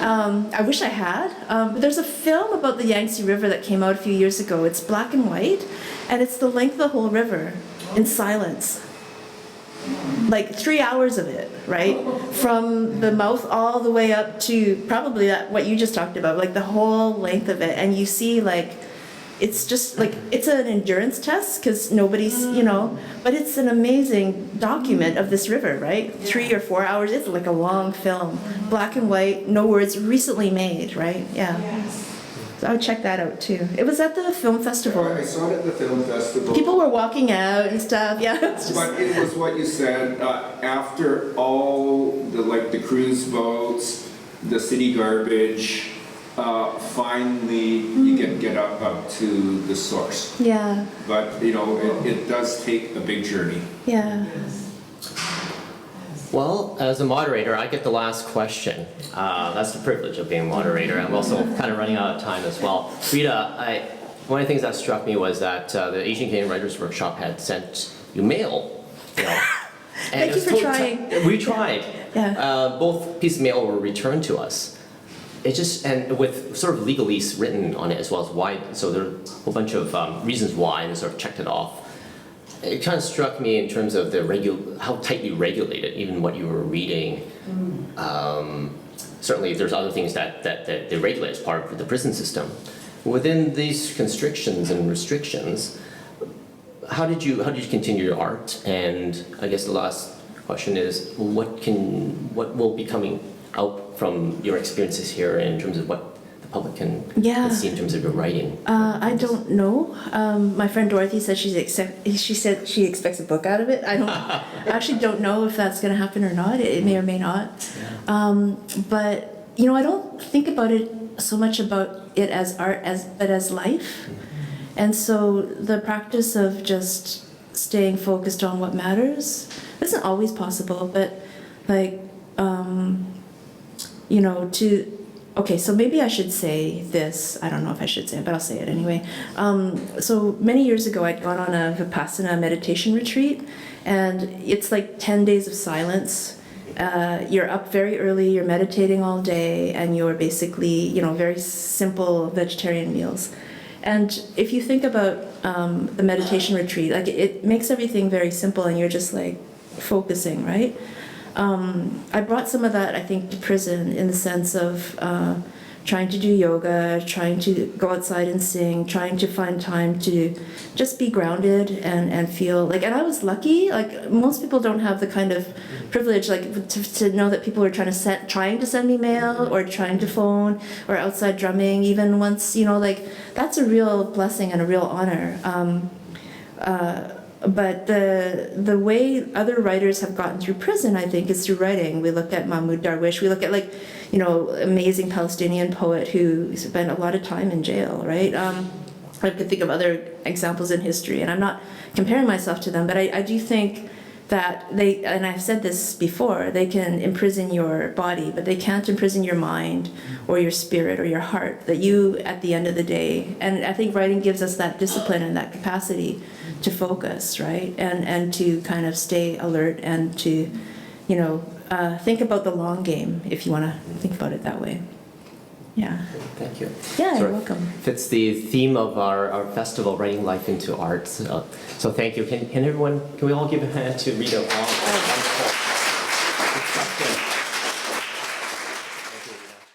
Speaker 2: I wish I had. But there's a film about the Yangtze River that came out a few years ago. It's black and white, and it's the length of the whole river in silence. Like 3 hours of it, right? From the mouth all the way up to probably what you just talked about, like the whole length of it. And you see it's just like, it's an endurance test because nobody's, but it's an amazing document of this river, right? 3 or 4 hours, it's like a long film. Black and white, no words, recently made, right? Yeah. So I would check that out too. It was at the film festival.
Speaker 4: I saw it at the film festival.
Speaker 2: People were walking out and stuff, yeah. It's just,
Speaker 4: But it was what you said, after all the cruise boats, the city garbage, finally you can get up to the source.
Speaker 2: yeah,
Speaker 4: But, it does take a big journey.
Speaker 2: yeah.
Speaker 7: Well, as a moderator, I get the last question. That's the privilege of being a moderator. I'm also kind of running out of time as well. Rita, one of the things that struck me was that the Asian Canadian Writers Workshop had sent you mail. And
Speaker 2: Thank you for trying.
Speaker 7: We tried.
Speaker 2: Yeah.
Speaker 7: Both pieces of mail were returned to us. And with sort of legalese written on it as well as why. So there are a whole bunch of reasons why, and sort of checked it off. It kind of struck me in terms of how tightly regulated, even what you were reading. Certainly, there's other things that they regulate as part of the prison system. Within these constrictions and restrictions, how did you continue your art? And I guess the last question is, what will be coming out from your experiences here in terms of what the public can see in terms of your writing?
Speaker 2: I don't know. My friend Dorothy said she said she expects a book out of it. I actually don't know if that's going to happen or not. It may or may not. But I don't think about it so much about it as art but as life. And so the practice of just staying focused on what matters isn't always possible, but okay, so maybe I should say this. I don't know if I should say it, but I'll say it anyway. So many years ago, I'd gone on a Vipassana meditation retreat, and it's like 10 days of silence. You're up very early, you're meditating all day, and you're basically, very simple vegetarian meals. And if you think about the meditation retreat, it makes everything very simple, and you're just focusing, right? I brought some of that, I think, to prison in the sense of trying to do yoga, trying to go outside and sing, trying to find time to just be grounded and feel and I was lucky. Most people don't have the kind of privilege to know that people are trying to send me mail or trying to phone or outside drumming even once, that's a real blessing and a real honor. But the way other writers have gotten through prison, I think, is through writing. We look at Mahmoud Darwish. We look at amazing Palestinian poet who spent a lot of time in jail, right? I could think of other examples in history, and I'm not comparing myself to them, but I do think that they, and I've said this before, they can imprison your body, but they can't imprison your mind or your spirit or your heart, that you, at the end of the day, and I think writing gives us that discipline and that capacity to focus, right? And to kind of stay alert and to, think about the long game, if you want to think about it that way. Yeah.
Speaker 7: Thank you.
Speaker 2: Yeah, you're welcome.
Speaker 7: Fits the theme of our festival, Writing Life into Art. So thank you. Can we all give a hand to Rita Wong?